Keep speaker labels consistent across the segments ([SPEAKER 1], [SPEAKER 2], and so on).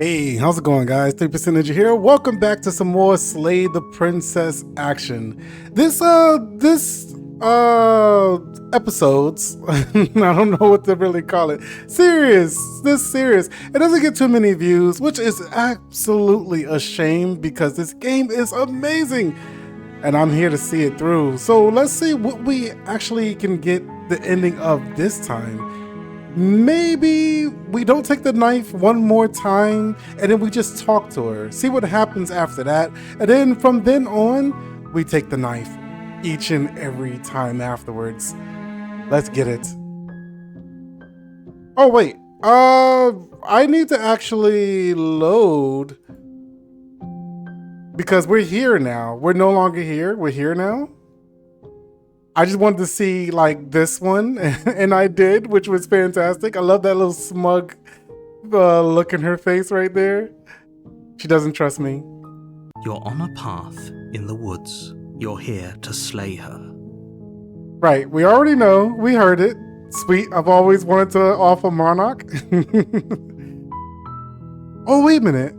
[SPEAKER 1] Hey, how's it going, guys? 3% Ninja here. Welcome back to some more Slay the Princess action. This episodes, I don't know what to really call it. This series, it doesn't get too many views, which is absolutely a shame because this game is amazing and I'm here to see it through. So let's see what we actually can get the ending of this time. Maybe we don't take the knife one more time and then we just talk to her, see what happens after that, and then from then on we take the knife each and every time afterwards. Let's get it. Oh wait, I need to actually load because we're here now. We're no longer here, we're here now. I just wanted to see like this one and I did, which was fantastic. I love that little smug look in her face right there. She doesn't trust me.
[SPEAKER 2] You're on a path in the woods. You're here to slay her.
[SPEAKER 1] Right, we already know. We heard it. Sweet, I've always wanted to offer Monarch. Oh, wait a minute.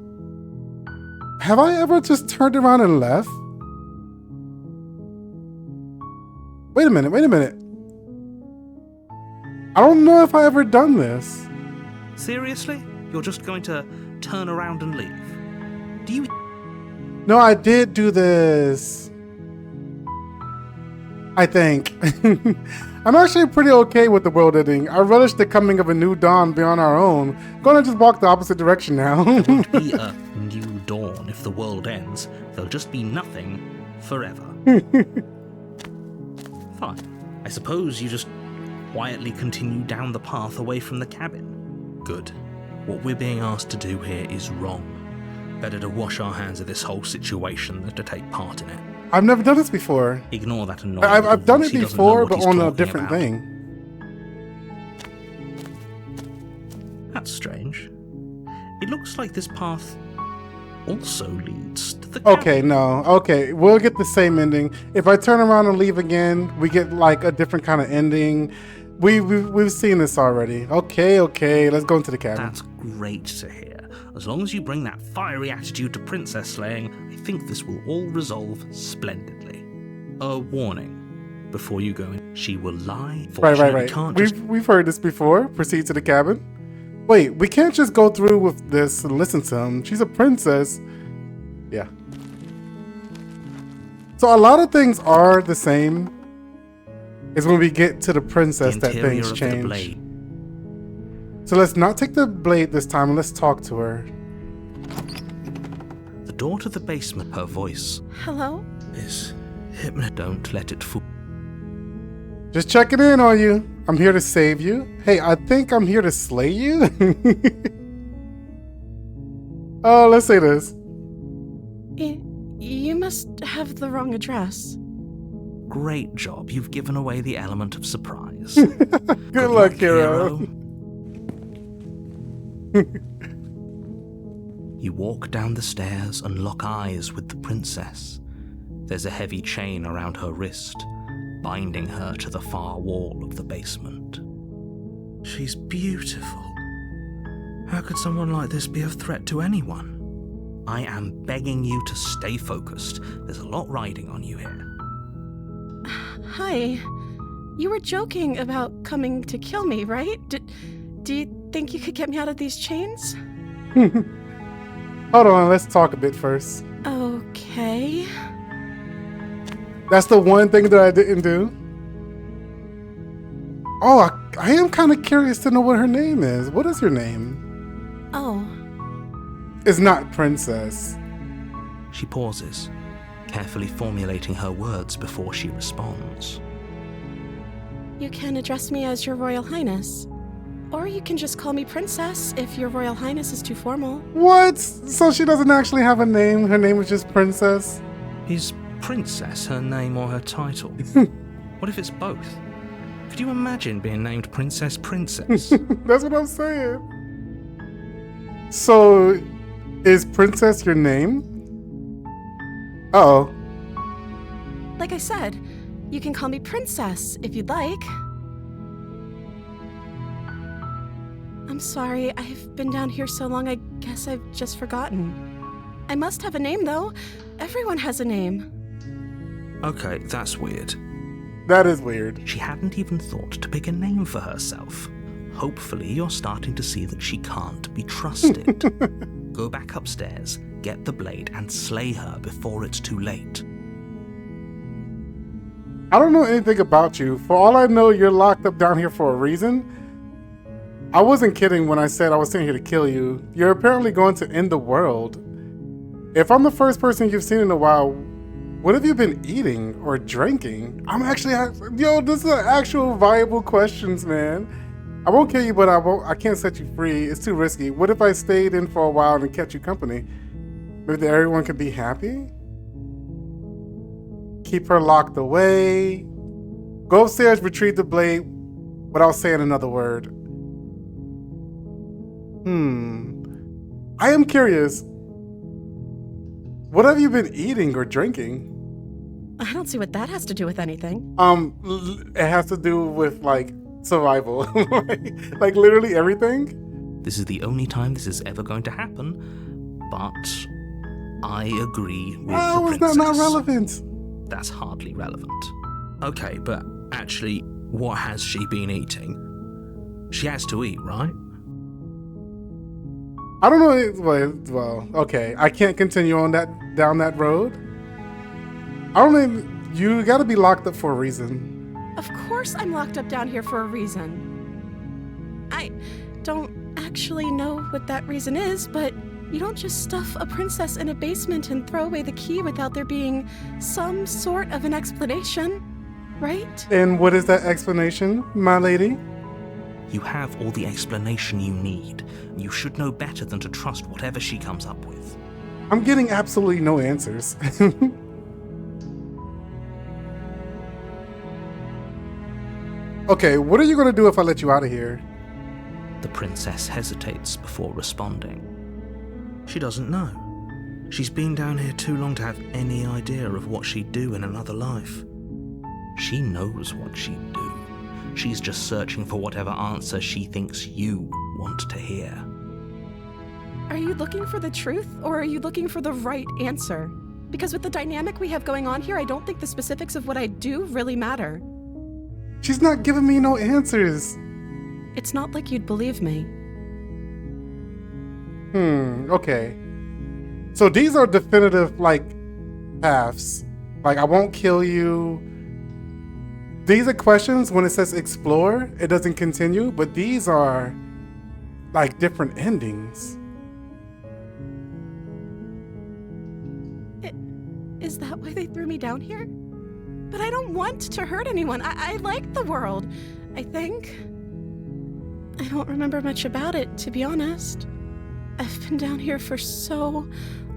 [SPEAKER 1] Have I ever just turned around and left? Wait a minute. I don't know if I ever done this.
[SPEAKER 2] Seriously? You're just going to turn around and leave? Do you...
[SPEAKER 1] No, I did do this. I think. I'm actually pretty okay with the world ending. I relish the coming of a new dawn beyond our own. Gonna just walk the opposite direction now.
[SPEAKER 2] It won't be a new dawn if the world ends. There'll just be nothing forever. Fine. I suppose you just quietly continue down the path away from the cabin. Good. What we're being asked to do here is wrong. Better to wash our hands of this whole situation than to take part in it.
[SPEAKER 1] I've never done this before.
[SPEAKER 2] Ignore that annoying
[SPEAKER 1] I've done it
[SPEAKER 2] he
[SPEAKER 1] before, but on a
[SPEAKER 2] talking
[SPEAKER 1] different
[SPEAKER 2] about.
[SPEAKER 1] thing.
[SPEAKER 2] That's strange. It looks like this path also leads to the cabin.
[SPEAKER 1] Okay, no. Okay, we'll get the same ending. If I turn around and leave again, we get like a different kind of ending. We've seen this already. Okay, let's go into the cabin.
[SPEAKER 2] That's great to hear. As long as you bring that fiery attitude to princess slaying, I think this will all resolve splendidly. A warning. Before you go in, she will lie.
[SPEAKER 1] Right.
[SPEAKER 2] Can't
[SPEAKER 1] We've heard this before. Proceed to the cabin. Wait, we can't just go through with this and listen to him. She's a princess. Yeah. So a lot of things are the same. It's when we get to the princess that things change. So let's not take the blade this time and let's talk to her.
[SPEAKER 2] The door to the basement, her voice.
[SPEAKER 3] Hello?
[SPEAKER 2] Is hypnotic. Don't let it fool.
[SPEAKER 1] Just checking in on you. I'm here to save you. Hey, I think I'm here to slay you. Oh, let's say this.
[SPEAKER 3] You must have the wrong address.
[SPEAKER 2] Great job. You've given away the element of surprise.
[SPEAKER 1] Good luck, hero.
[SPEAKER 2] You walk down the stairs and lock eyes with the princess. There's a heavy chain around her wrist, binding her to the far wall of the basement. She's beautiful. How could someone like this be a threat to anyone? I am begging you to stay focused. There's a lot riding on you here.
[SPEAKER 3] Hi. You were joking about coming to kill me, right? Do you think you could get me out of these chains?
[SPEAKER 1] Hold on, let's talk a bit first.
[SPEAKER 3] Okay.
[SPEAKER 1] That's the one thing that I didn't do. Oh, I am kind of curious to know what her name is. What is her name?
[SPEAKER 3] Oh.
[SPEAKER 1] It's not Princess.
[SPEAKER 2] She pauses, carefully formulating her words before she responds.
[SPEAKER 3] You can address me as Your Royal Highness. Or you can just call me Princess if Your Royal Highness is too formal.
[SPEAKER 1] What? So she doesn't actually have a name? Her name is just Princess?
[SPEAKER 2] Is Princess her name or her title? What if it's both? Could you imagine being named Princess?
[SPEAKER 1] That's what I'm saying. So, is Princess your name? Uh-oh.
[SPEAKER 3] Like I said, you can call me Princess if you'd like. I'm sorry, I've been down here so long I guess I've just forgotten. I must have a name, though. Everyone has a name.
[SPEAKER 2] Okay, that's weird.
[SPEAKER 1] That is weird.
[SPEAKER 2] She hadn't even thought to pick a name for herself. Hopefully you're starting to see that she can't be trusted. Go back upstairs, get the blade, and slay her before it's too late.
[SPEAKER 1] I don't know anything about you. For all I know, you're locked up down here for a reason. I wasn't kidding when I said I was sitting here to kill you. You're apparently going to end the world. If I'm the first person you've seen in a while, what have you been eating or drinking? This is actual viable questions, man. I won't kill you, but I can't set you free. It's too risky. What if I stayed in for a while and kept you company? Maybe everyone could be happy? Keep her locked away. Go upstairs, retrieve the blade without saying another word. I am curious. What have you been eating or drinking?
[SPEAKER 3] I don't see what that has to do with anything.
[SPEAKER 1] It has to do with, like, survival. Like, literally everything?
[SPEAKER 2] This is the only time this is ever going to happen, but I agree with the princess.
[SPEAKER 1] It's not relevant.
[SPEAKER 2] That's hardly relevant. Okay, but actually, what has she been eating? She has to eat, right?
[SPEAKER 1] I don't know. Well, okay. I can't continue on down that road. I don't even. You got to be locked up for a reason.
[SPEAKER 3] Of course I'm locked up down here for a reason. I don't actually know what that reason is, but you don't just stuff a princess in a basement and throw away the key without there being some sort of an explanation, right?
[SPEAKER 1] And what is that explanation, my lady?
[SPEAKER 2] You have all the explanation you need. You should know better than to trust whatever she comes up with.
[SPEAKER 1] I'm getting absolutely no answers. Okay, what are you going to do if I let you out of here?
[SPEAKER 2] The princess hesitates before responding. She doesn't know. She's been down here too long to have any idea of what she'd do in another life. She knows what she'd do. She's just searching for whatever answer she thinks you want to hear.
[SPEAKER 3] Are you looking for the truth, or are you looking for the right answer? Because with the dynamic we have going on here, I don't think the specifics of what I do really matter.
[SPEAKER 1] She's not giving me no answers.
[SPEAKER 3] It's not like you'd believe me.
[SPEAKER 1] Okay. So these are definitive, like, paths. Like, I won't kill you. These are questions. When it says explore, it doesn't continue, but these are, like, different endings.
[SPEAKER 3] Is that why they threw me down here? But I don't want to hurt anyone. I like the world, I think. I don't remember much about it, to be honest. I've been down here for so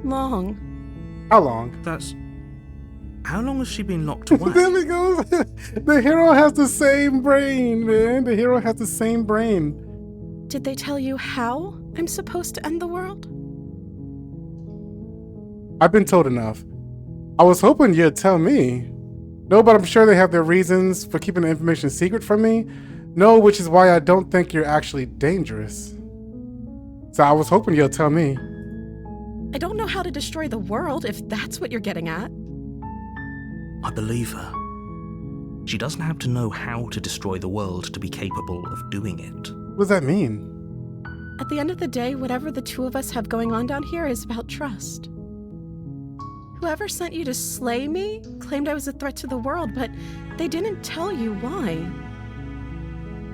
[SPEAKER 3] long.
[SPEAKER 1] How long?
[SPEAKER 2] How long has she been locked away?
[SPEAKER 1] There we go. The hero has the same brain, man. The hero has the same brain.
[SPEAKER 3] Did they tell you how I'm supposed to end the world?
[SPEAKER 1] I've been told enough. I was hoping you'd tell me. No, but I'm sure they have their reasons for keeping the information secret from me. No, which is why I don't think you're actually dangerous. So I was hoping you'll tell me.
[SPEAKER 3] I don't know how to destroy the world, if that's what you're getting at.
[SPEAKER 2] I believe her. She doesn't have to know how to destroy the world to be capable of doing it.
[SPEAKER 1] What does that mean?
[SPEAKER 3] At the end of the day, whatever the two of us have going on down here is about trust. Whoever sent you to slay me claimed I was a threat to the world, but they didn't tell you why.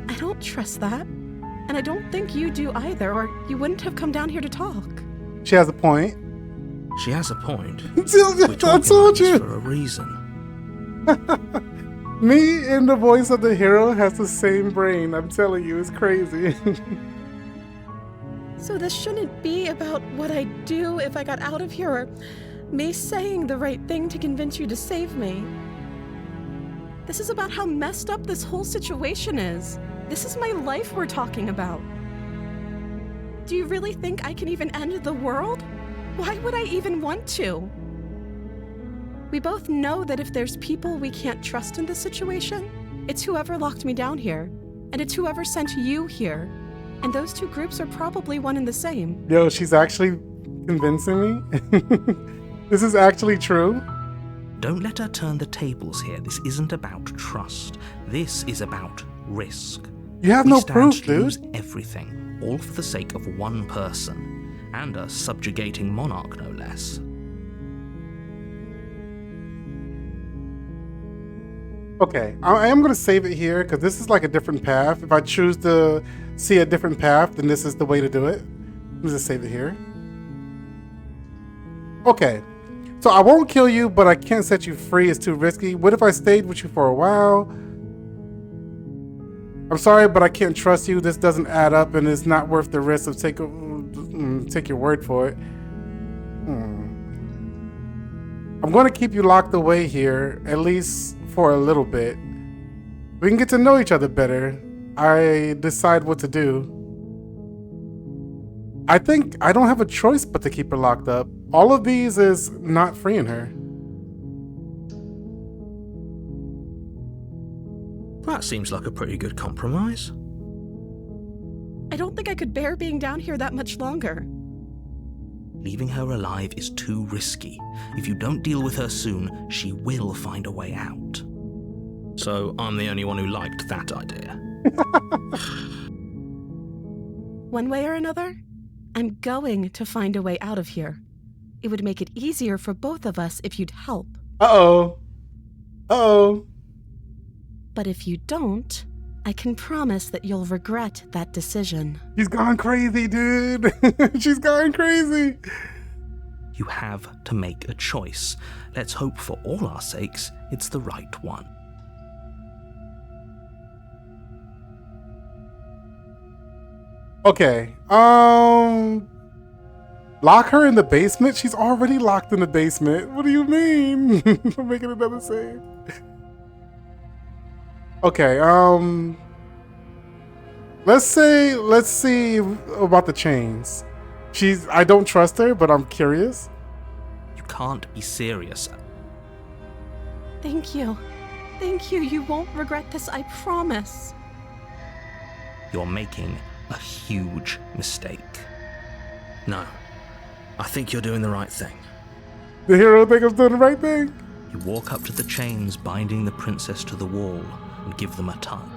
[SPEAKER 3] I don't trust that, and I don't think you do either, or you wouldn't have come down here to talk.
[SPEAKER 1] She has a point.
[SPEAKER 2] She has a point.
[SPEAKER 1] I told you.
[SPEAKER 2] For a reason.
[SPEAKER 1] Me and the voice of the hero has the same brain. I'm telling you, it's crazy.
[SPEAKER 3] So this shouldn't be about what I'd do if I got out of here, or me saying the right thing to convince you to save me. This is about how messed up this whole situation is. This is my life we're talking about. Do you really think I can even end the world? Why would I even want to? We both know that if there's people we can't trust in this situation, it's whoever locked me down here, and it's whoever sent you here. And those two groups are probably one and the same.
[SPEAKER 1] Yo, she's actually convincing me. This is actually true.
[SPEAKER 2] Don't let her turn the tables here. This isn't about trust. This is about risk.
[SPEAKER 1] You have
[SPEAKER 2] We
[SPEAKER 1] no
[SPEAKER 2] stand
[SPEAKER 1] proof,
[SPEAKER 2] to lose
[SPEAKER 1] dude.
[SPEAKER 2] everything, all for the sake of one person, and a subjugating monarch, no less.
[SPEAKER 1] Okay, I am going to save it here because this is like a different path. If I choose to see a different path, then this is the way to do it. Let me just save it here. Okay, so I won't kill you, but I can't set you free. It's too risky. What if I stayed with you for a while? I'm sorry, but I can't trust you. This doesn't add up, and it's not worth the risk of take your word for it. I'm going to keep you locked away here, at least for a little bit. We can get to know each other better. I decide what to do. I think I don't have a choice but to keep her locked up. All of these is not freeing her.
[SPEAKER 2] That seems like a pretty good compromise.
[SPEAKER 3] I don't think I could bear being down here that much longer.
[SPEAKER 2] Leaving her alive is too risky. If you don't deal with her soon, she will find a way out. So I'm the only one who liked that idea.
[SPEAKER 3] One way or another, I'm going to find a way out of here. It would make it easier for both of us if you'd help.
[SPEAKER 1] Uh-oh. Uh-oh.
[SPEAKER 3] But if you don't, I can promise that you'll regret that decision.
[SPEAKER 1] She's gone crazy, dude. She's gone crazy.
[SPEAKER 2] You have to make a choice. Let's hope for all our sakes it's the right one.
[SPEAKER 1] Okay. Lock her in the basement? She's already locked in the basement. What do you mean? I'm making another save. Okay, let's see about the chains. I don't trust her, but I'm curious.
[SPEAKER 2] You can't be serious.
[SPEAKER 3] Thank you. Thank you. You won't regret this, I promise.
[SPEAKER 2] You're making a huge mistake. No, I think you're doing the right thing.
[SPEAKER 1] The hero think I'm doing the right thing?
[SPEAKER 2] You walk up to the chains binding the princess to the wall and give them a tug.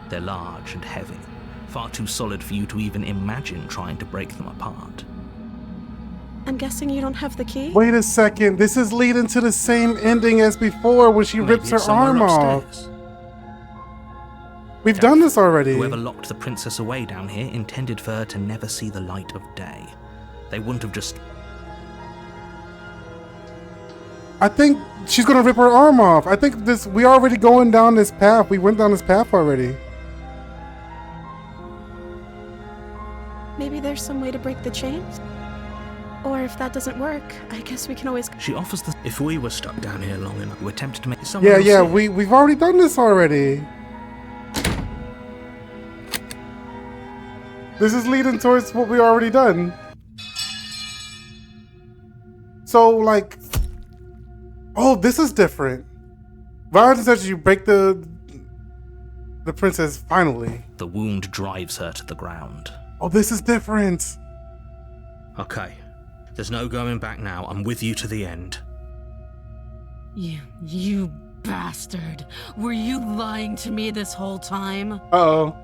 [SPEAKER 2] They're large and heavy, far too solid for you to even imagine trying to break them apart.
[SPEAKER 3] I'm guessing you don't have the key?
[SPEAKER 1] Wait a second, this is leading to the same ending as before when she rips her arm off. We've done this already.
[SPEAKER 2] Whoever locked the princess away down here intended for her to never see the light of day. They wouldn't have just...
[SPEAKER 1] I think she's gonna rip her arm off. I think we already going down this path. We went down this path already.
[SPEAKER 3] Maybe there's some way to break the chains? Or if that doesn't work, I guess we can always...
[SPEAKER 2] She offers the... If we were stuck down here long enough, we were tempted to make someone else
[SPEAKER 1] Yeah,
[SPEAKER 2] here.
[SPEAKER 1] we've already done this already. This is leading towards what we already done. So, like... Oh, this is different. Violence says you break the princess finally.
[SPEAKER 2] The wound drives her to the ground.
[SPEAKER 1] Oh, this is different.
[SPEAKER 2] Okay. There's no going back now. I'm with you to the end.
[SPEAKER 3] You bastard. Were you lying to me this whole time?
[SPEAKER 1] Uh-oh.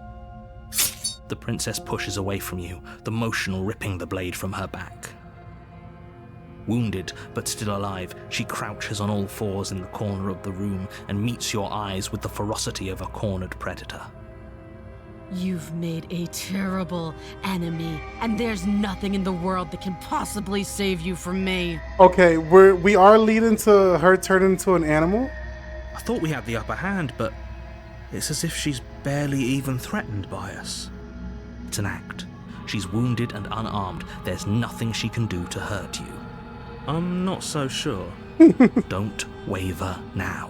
[SPEAKER 2] The princess pushes away from you, the motion ripping the blade from her back. Wounded, but still alive, she crouches on all fours in the corner of the room and meets your eyes with the ferocity of a cornered predator.
[SPEAKER 4] You've made a terrible enemy, and there's nothing in the world that can possibly save you from me.
[SPEAKER 1] Okay, we are leading to her turning into an animal?
[SPEAKER 2] I thought we had the upper hand, but it's as if she's barely even threatened by us. It's an act. She's wounded and unarmed. There's nothing she can do to hurt you. I'm not so sure. Don't waver now.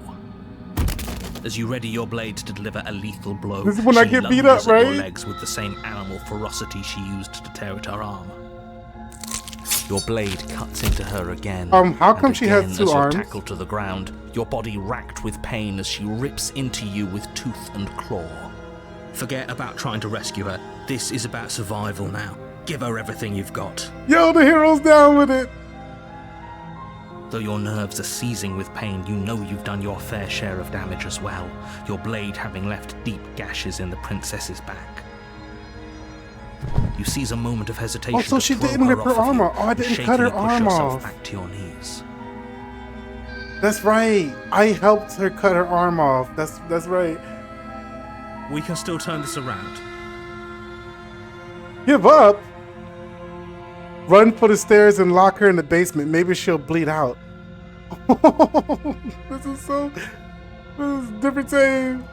[SPEAKER 2] As you ready your blade to deliver a lethal blow,
[SPEAKER 1] This is when I
[SPEAKER 2] she
[SPEAKER 1] get beat
[SPEAKER 2] lunges
[SPEAKER 1] up,
[SPEAKER 2] at your
[SPEAKER 1] right?
[SPEAKER 2] legs with the same animal ferocity she used to tear at her arm. Your blade cuts into her again.
[SPEAKER 1] How come
[SPEAKER 2] and
[SPEAKER 1] she has
[SPEAKER 2] again
[SPEAKER 1] two
[SPEAKER 2] as you're
[SPEAKER 1] arms?
[SPEAKER 2] tackled to the ground, your body racked with pain as she rips into you with tooth and claw. Forget about trying to rescue her. This is about survival now. Give her everything you've got.
[SPEAKER 1] Yo, the hero's down with it.
[SPEAKER 2] Though your nerves are seizing with pain, you know you've done your fair share of damage as well, your blade having left deep gashes in the princess's back. You seize a moment of hesitation.
[SPEAKER 1] Also, she didn't rip her arm off. Oh, I didn't cut her arm off.
[SPEAKER 2] Back to your knees.
[SPEAKER 1] That's right. I helped her cut her arm off. That's right.
[SPEAKER 2] We can still turn this around.
[SPEAKER 1] Give up? Run for the stairs and lock her in the basement. Maybe she'll bleed out. This is different thing.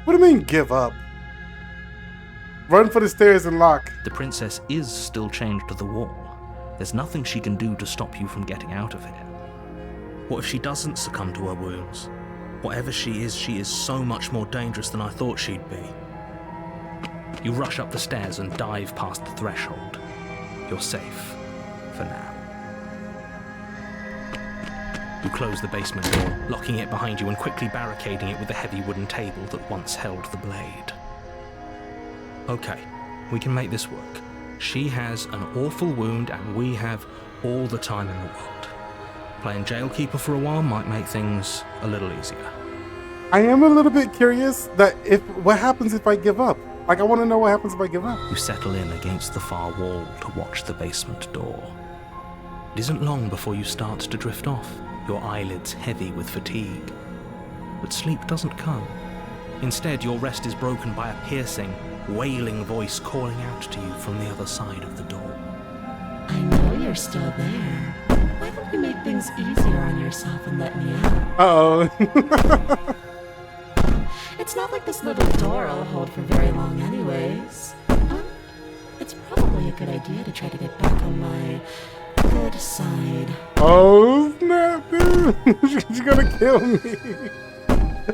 [SPEAKER 1] What do you mean, give up? Run for the stairs and lock.
[SPEAKER 2] The princess is still chained to the wall. There's nothing she can do to stop you from getting out of here. What if she doesn't succumb to her wounds? Whatever she is so much more dangerous than I thought she'd be. You rush up the stairs and dive past the threshold. You're safe, for now. You close the basement door, locking it behind you and quickly barricading it with the heavy wooden table that once held the blade. Okay, we can make this work. She has an awful wound and we have all the time in the world. Playing jailkeeper for a while might make things a little easier.
[SPEAKER 1] I am a little bit curious that what happens if I give up? Like, I want to know what happens if I give up.
[SPEAKER 2] You settle in against the far wall to watch the basement door. It isn't long before you start to drift off, your eyelids heavy with fatigue. But sleep doesn't come. Instead, your rest is broken by a piercing, wailing voice calling out to you from the other side of the door.
[SPEAKER 4] I know you're still there. Why don't you make things easier on yourself and let me out?
[SPEAKER 1] Uh-oh.
[SPEAKER 4] It's not like this little door will hold for very long anyways. It's probably a good idea to try to get back on my good side.
[SPEAKER 1] Oh, snap, dude. She's gonna kill me.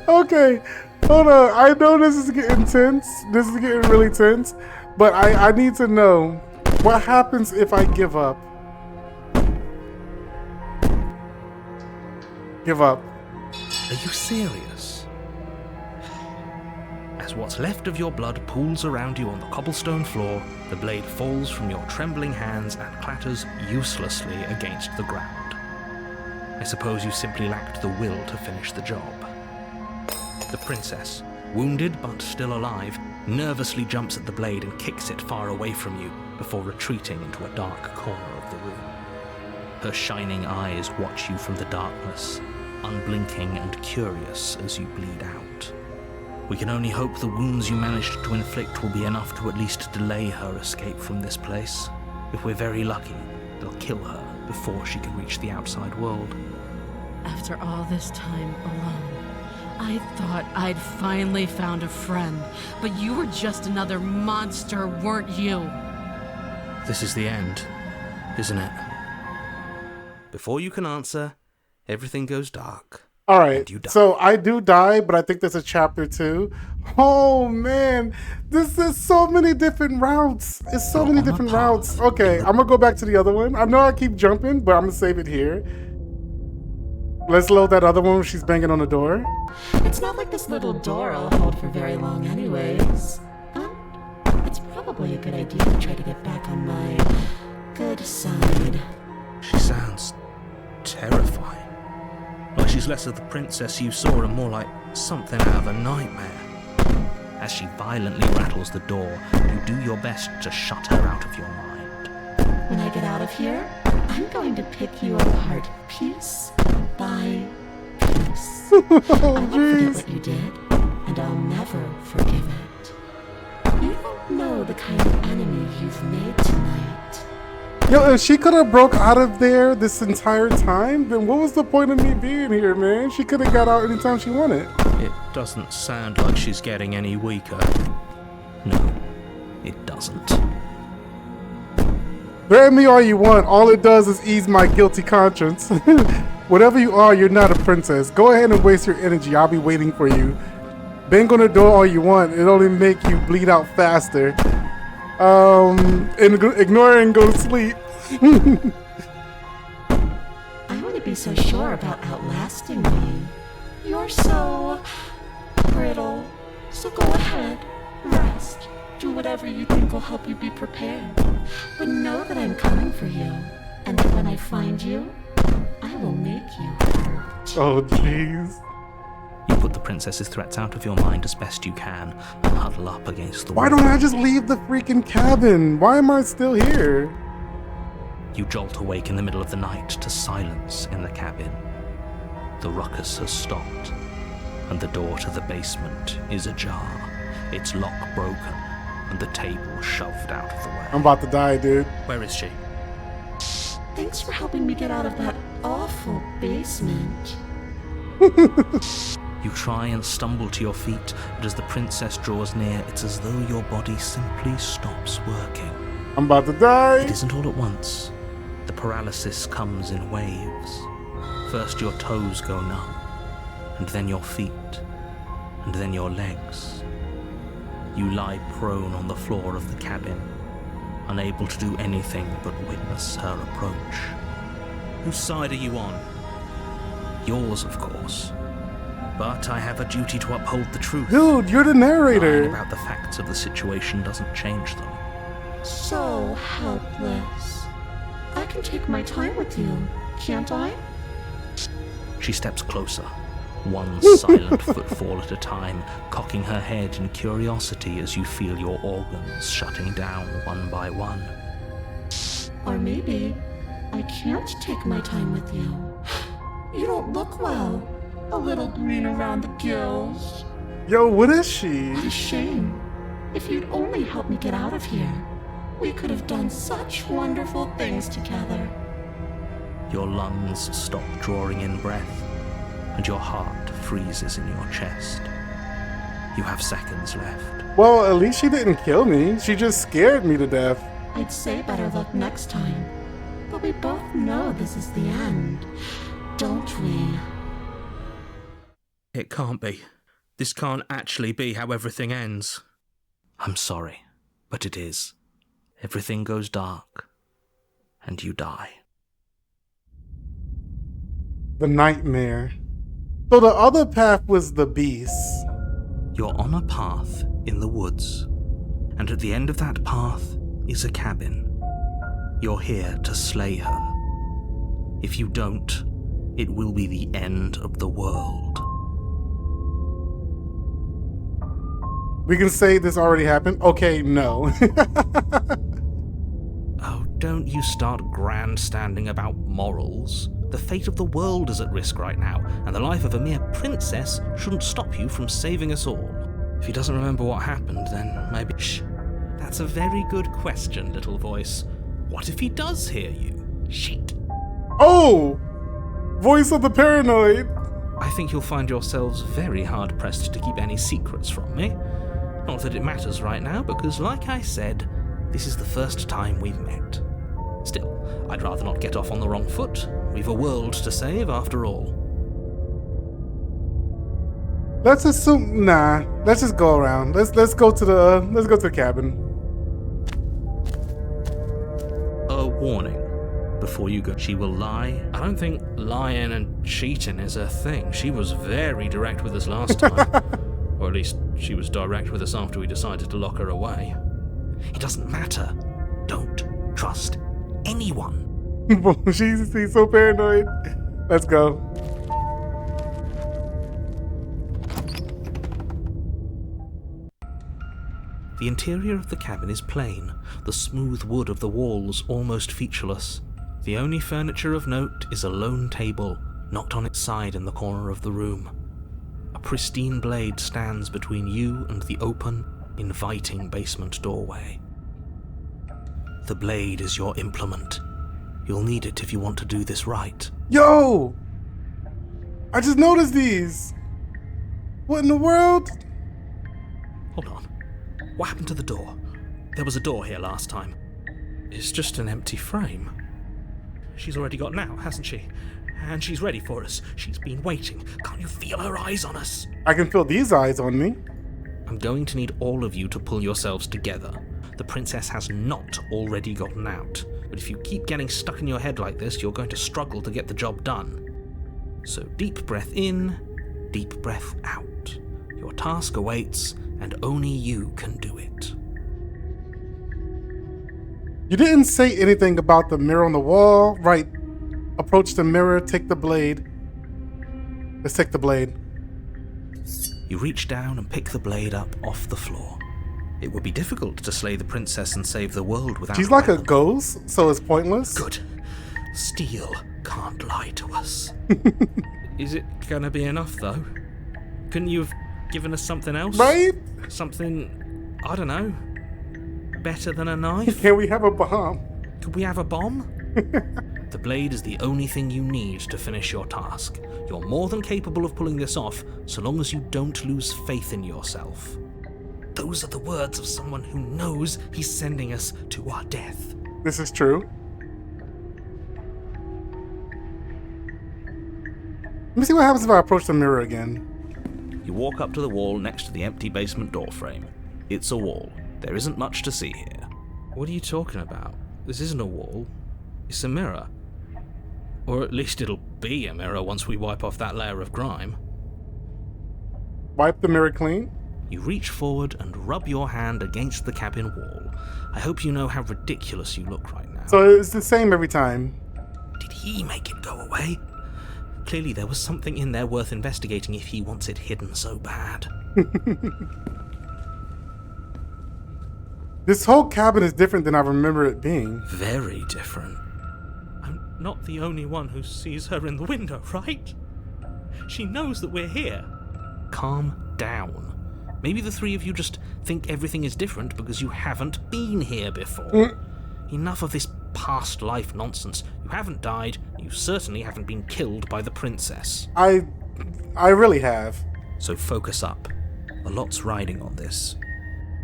[SPEAKER 1] Okay, hold on. I know this is getting tense. This is getting really tense. But I need to know, what happens if I give up? Give up.
[SPEAKER 2] Are you serious? As what's left of your blood pools around you on the cobblestone floor, the blade falls from your trembling hands and clatters uselessly against the ground. I suppose you simply lacked the will to finish the job. The princess, wounded but still alive, nervously jumps at the blade and kicks it far away from you before retreating into a dark corner of the room. Her shining eyes watch you from the darkness, unblinking and curious as you bleed out. We can only hope the wounds you managed to inflict will be enough to at least delay her escape from this place. If we're very lucky, they'll kill her before she can reach the outside world.
[SPEAKER 4] After all this time alone, I thought I'd finally found a friend, but you were just another monster, weren't you?
[SPEAKER 2] This is the end, isn't it? Before you can answer, everything goes dark.
[SPEAKER 1] All right,
[SPEAKER 2] You die.
[SPEAKER 1] so I do die, but I think there's a chapter 2. Oh man, this is so many different routes. It's so many different routes. Okay, I'm gonna go back to the other one. I know I keep jumping, but I'm gonna save it here. Let's load that other one where she's banging on the door.
[SPEAKER 4] It's not like this little door will hold for very long anyways. It's probably a good idea to try to get back on my good side.
[SPEAKER 2] She sounds terrifying. Like she's less of the princess you saw and more like something out of a nightmare. As she violently rattles the door, you do your best to shut her out of your mind.
[SPEAKER 4] When I get out of here, I'm going to pick you apart piece by piece. I won't forget what you did, and I'll never forgive it. You don't know the kind of enemy you've made tonight.
[SPEAKER 1] Yo, if she could have broke out of there this entire time, then what was the point of me being here, man? She could have got out anytime she wanted.
[SPEAKER 2] It doesn't sound like she's getting any weaker. No, it doesn't.
[SPEAKER 1] Threaten me all you want. All it does is ease my guilty conscience. Whatever you are, you're not a princess. Go ahead and waste your energy. I'll be waiting for you. Bang on the door all you want. It'll only make you bleed out faster. And ignore it and go to sleep.
[SPEAKER 4] I wouldn't be so sure about outlasting me. You're so brittle. So go ahead, rest. Do whatever you think will help you be prepared. But know that I'm coming for you. And that when I find you, I will make you hurt.
[SPEAKER 1] Oh, jeez.
[SPEAKER 2] You put the princess's threats out of your mind as best you can and huddle up against the wall.
[SPEAKER 1] Why don't I just leave the freaking cabin? Why am I still here?
[SPEAKER 2] You jolt awake in the middle of the night to silence in the cabin. The ruckus has stopped, and the door to the basement is ajar, its lock broken, and the table shoved out of the way.
[SPEAKER 1] I'm about to die, dude.
[SPEAKER 2] Where is she?
[SPEAKER 4] Thanks for helping me get out of that awful basement.
[SPEAKER 2] You try and stumble to your feet, but as the princess draws near, it's as though your body simply stops working.
[SPEAKER 1] I'm about to die.
[SPEAKER 2] It isn't all at once. The paralysis comes in waves. First your toes go numb, and then your feet, and then your legs. You lie prone on the floor of the cabin, unable to do anything but witness her approach. Whose side are you on? Yours, of course. But I have a duty to uphold the truth.
[SPEAKER 1] Dude, you're the
[SPEAKER 2] Lying
[SPEAKER 1] narrator.
[SPEAKER 2] about the facts of the situation doesn't change them.
[SPEAKER 4] So helpless. I can take my time with you, can't I?
[SPEAKER 2] She steps closer, one silent footfall at a time, cocking her head in curiosity as you feel your organs shutting down one by one.
[SPEAKER 4] Or maybe I can't take my time with you. You don't look well. A little green around the gills.
[SPEAKER 1] Yo, what is she?
[SPEAKER 4] What a shame. If you'd only help me get out of here, we could have done such wonderful things together.
[SPEAKER 2] Your lungs stop drawing in breath, and your heart freezes in your chest. You have seconds left.
[SPEAKER 1] Well, at least she didn't kill me. She just scared me to death.
[SPEAKER 4] I'd say better luck next time. But we both know this is the end, don't we?
[SPEAKER 2] It can't be. This can't actually be how everything ends. I'm sorry, but it is. Everything goes dark, and you die.
[SPEAKER 1] The nightmare. So the other path was the beast.
[SPEAKER 2] You're on a path in the woods, and at the end of that path is a cabin. You're here to slay her. If you don't, it will be the end of the world.
[SPEAKER 1] We can say this already happened. Okay, no.
[SPEAKER 2] Oh, don't you start grandstanding about morals. The fate of the world is at risk right now, and the life of a mere princess shouldn't stop you from saving us all. If he doesn't remember what happened, then maybe... Shh. That's a very good question, little voice. What if he does hear you? Shit.
[SPEAKER 1] Oh! Voice of the paranoid.
[SPEAKER 2] I think you'll find yourselves very hard-pressed to keep any secrets from me. Not that it matters right now, because like I said, this is the first time we've met. Still, I'd rather not get off on the wrong foot. We've a world to save after all.
[SPEAKER 1] Let's assume, nah. Let's just go around. Let's go to the cabin.
[SPEAKER 2] A warning. Before you go, she will lie. I don't think lying and cheating is her thing. She was very direct with us last time. Or at least she was direct with us after we decided to lock her away. It doesn't matter. Don't trust anyone.
[SPEAKER 1] She's so paranoid. Let's go.
[SPEAKER 2] The interior of the cabin is plain, the smooth wood of the walls almost featureless. The only furniture of note is a lone table, knocked on its side in the corner of the room. A pristine blade stands between you and the open, inviting basement doorway. The blade is your implement. You'll need it if you want to do this right.
[SPEAKER 1] Yo! I just noticed these. What in the world?
[SPEAKER 2] Hold on. What happened to the door? There was a door here last time. It's just an empty frame. She's already gotten out, hasn't she? And she's ready for us. She's been waiting. Can't you feel her eyes on us?
[SPEAKER 1] I can feel these eyes on me.
[SPEAKER 2] I'm going to need all of you to pull yourselves together. The princess has not already gotten out. But if you keep getting stuck in your head like this, you're going to struggle to get the job done. So deep breath in, deep breath out. Your task awaits, and only you can do it.
[SPEAKER 1] You didn't say anything about the mirror on the wall. Right. Approach the mirror, take the blade. Let's take the blade.
[SPEAKER 2] You reach down and pick the blade up off the floor. It would be difficult to slay the princess and save the world without
[SPEAKER 1] She's like a
[SPEAKER 2] weapon.
[SPEAKER 1] ghost, so it's pointless.
[SPEAKER 2] Good. Steel can't lie to us. Is it gonna be enough, though? Couldn't you have given us something else?
[SPEAKER 1] Right?
[SPEAKER 2] Something, I don't know, better than a knife?
[SPEAKER 1] Can we have a bomb?
[SPEAKER 2] Could we have a bomb? The blade is the only thing you need to finish your task. You're more than capable of pulling this off, so long as you don't lose faith in yourself. Those are the words of someone who knows he's sending us to our death.
[SPEAKER 1] This is true. Let me see what happens if I approach the mirror again.
[SPEAKER 2] You walk up to the wall next to the empty basement door frame. It's a wall. There isn't much to see here. What are you talking about? This isn't a wall. It's a mirror. Or at least it'll be a mirror once we wipe off that layer of grime.
[SPEAKER 1] Wipe the mirror clean.
[SPEAKER 2] You reach forward and rub your hand against the cabin wall. I hope you know how ridiculous you look right now.
[SPEAKER 1] So it's the same every time.
[SPEAKER 2] Did he make it go away? Clearly there was something in there worth investigating if he wants it hidden so bad.
[SPEAKER 1] This whole cabin is different than I remember it being.
[SPEAKER 2] Very different. I'm not the only one who sees her in the window, right? She knows that we're here. Calm down. Maybe the three of you just think everything is different because you haven't been here before. Enough of this past life nonsense. You haven't died. You certainly haven't been killed by the princess.
[SPEAKER 1] I really have.
[SPEAKER 2] So focus up. A lot's riding on this.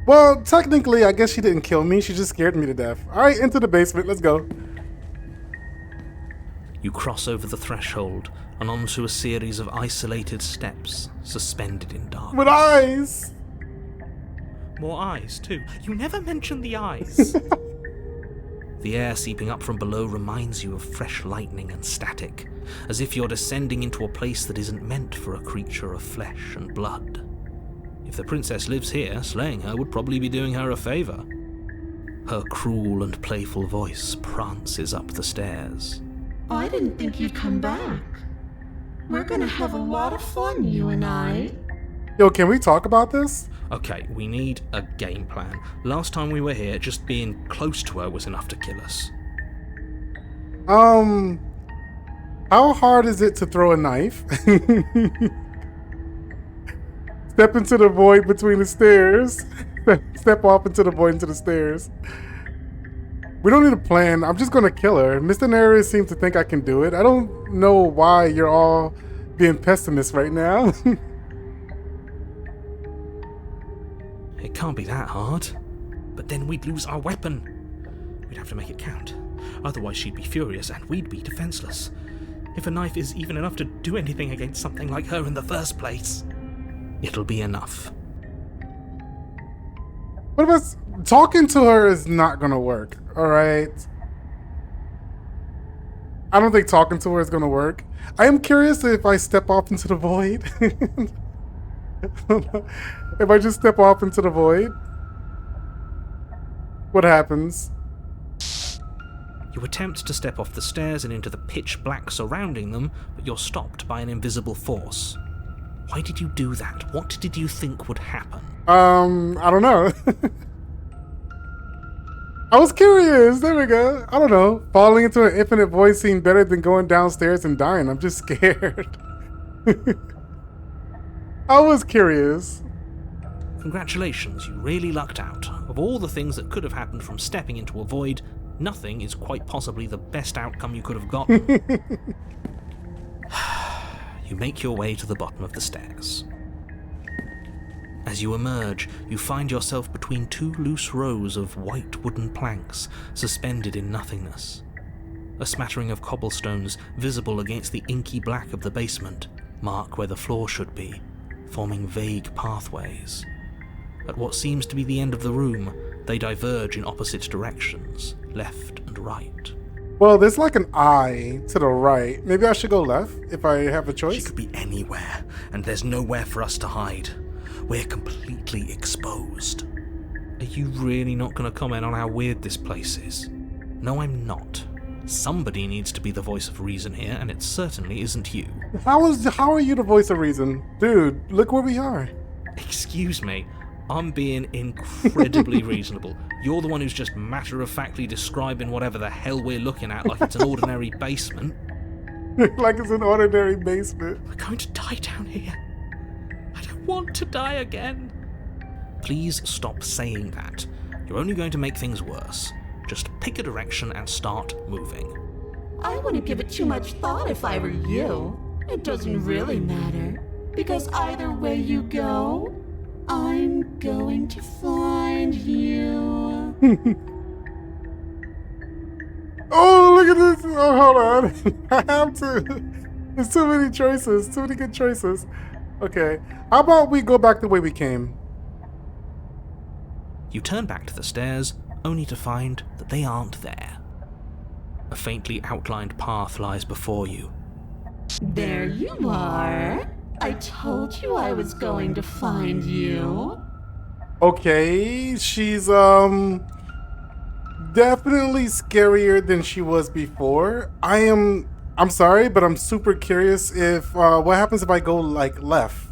[SPEAKER 1] Well, technically, I guess she didn't kill me. She just scared me to death. All right, into the basement. Let's go.
[SPEAKER 2] You cross over the threshold and onto a series of isolated steps, suspended in darkness.
[SPEAKER 1] With eyes.
[SPEAKER 2] More eyes, too. You never mentioned the eyes. The air seeping up from below reminds you of fresh lightning and static, as if you're descending into a place that isn't meant for a creature of flesh and blood. If the princess lives here, slaying her would probably be doing her a favor. Her cruel and playful voice prances up the stairs.
[SPEAKER 4] I didn't think you'd come back. We're gonna have a lot of fun, you and I.
[SPEAKER 1] Yo, can we talk about this?
[SPEAKER 2] Okay, we need a game plan. Last time we were here, just being close to her was enough to kill us.
[SPEAKER 1] How hard is it to throw a knife? Step into the void between the stairs. Step off into the void into the stairs. We don't need a plan. I'm just gonna kill her. Mr. Nereus seems to think I can do it. I don't know why you're all being pessimists right now.
[SPEAKER 2] It can't be that hard. But then we'd lose our weapon. We'd have to make it count. Otherwise she'd be furious and we'd be defenseless. If a knife is even enough to do anything against something like her in the first place, it'll be enough.
[SPEAKER 1] What about talking to her is not gonna work, alright? I don't think talking to her is gonna work. I am curious if I step off into the void. If I just step off into the void, what happens?
[SPEAKER 2] You attempt to step off the stairs and into the pitch black surrounding them, but you're stopped by an invisible force. Why did you do that? What did you think would happen?
[SPEAKER 1] I don't know. I was curious. There we go. I don't know. Falling into an infinite void seemed better than going downstairs and dying. I'm just scared. I was curious.
[SPEAKER 2] Congratulations, you really lucked out. Of all the things that could have happened from stepping into a void, nothing is quite possibly the best outcome you could have gotten. You make your way to the bottom of the stairs. As you emerge, you find yourself between two loose rows of white wooden planks suspended in nothingness. A smattering of cobblestones visible against the inky black of the basement mark where the floor should be, forming vague pathways. At what seems to be the end of the room, they diverge in opposite directions, left and right.
[SPEAKER 1] Well, there's like an eye to the right. Maybe I should go left if I have a
[SPEAKER 2] She
[SPEAKER 1] choice.
[SPEAKER 2] could be anywhere, and there's nowhere for us to hide. We're completely exposed. Are you really not going to comment on how weird this place is? No, I'm not. Somebody needs to be the voice of reason here, and it certainly isn't you.
[SPEAKER 1] How are you the voice of reason? Dude, look where we are.
[SPEAKER 2] Excuse me, I'm being incredibly reasonable. You're the one who's just matter-of-factly describing whatever the hell we're looking at like it's an ordinary basement.
[SPEAKER 1] Like it's an ordinary basement.
[SPEAKER 2] We're going to die down here. I don't want to die again. Please stop saying that. You're only going to make things worse. Just pick a direction and start moving.
[SPEAKER 4] I wouldn't give it too much thought if I were you. It doesn't really matter, because either way you go, I'm going to find you.
[SPEAKER 1] Oh, look at this. Oh, hold on. I have to. There's too many choices. Too many good choices. Okay. How about we go back the way we came?
[SPEAKER 2] You turn back to the stairs, only to find that they aren't there. A faintly outlined path lies before you.
[SPEAKER 4] There you are. I told you I was going to find you.
[SPEAKER 1] Okay. She's, definitely scarier than she was before. I'm sorry, but I'm super curious if, what happens if I go, like, left?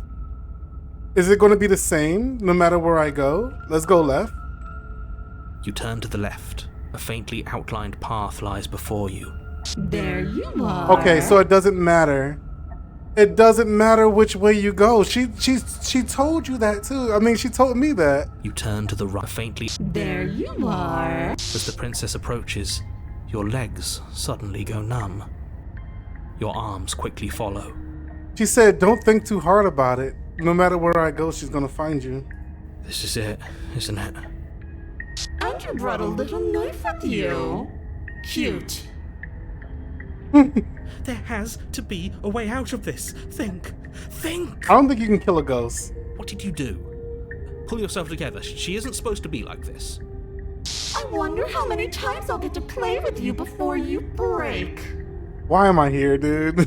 [SPEAKER 1] Is it going to be the same no matter where I go? Let's go left.
[SPEAKER 2] You turn to the left. A faintly outlined path lies before you.
[SPEAKER 4] There you are.
[SPEAKER 1] Okay, so it doesn't matter. It doesn't matter which way you go. She told you that too. I mean, she told me that.
[SPEAKER 2] You turn to the right. Faintly.
[SPEAKER 4] There you are.
[SPEAKER 2] As the princess approaches, your legs suddenly go numb. Your arms quickly follow.
[SPEAKER 1] She said, don't think too hard about it. No matter where I go, she's gonna find you.
[SPEAKER 2] This is it, isn't it?
[SPEAKER 4] And you brought a little knife with you. Cute.
[SPEAKER 2] There has to be a way out of this. Think.
[SPEAKER 1] I don't think you can kill a ghost.
[SPEAKER 2] What did you do? Pull yourself together. She isn't supposed to be like this.
[SPEAKER 4] I wonder how many times I'll get to play with you before you break.
[SPEAKER 1] Why am I here, dude?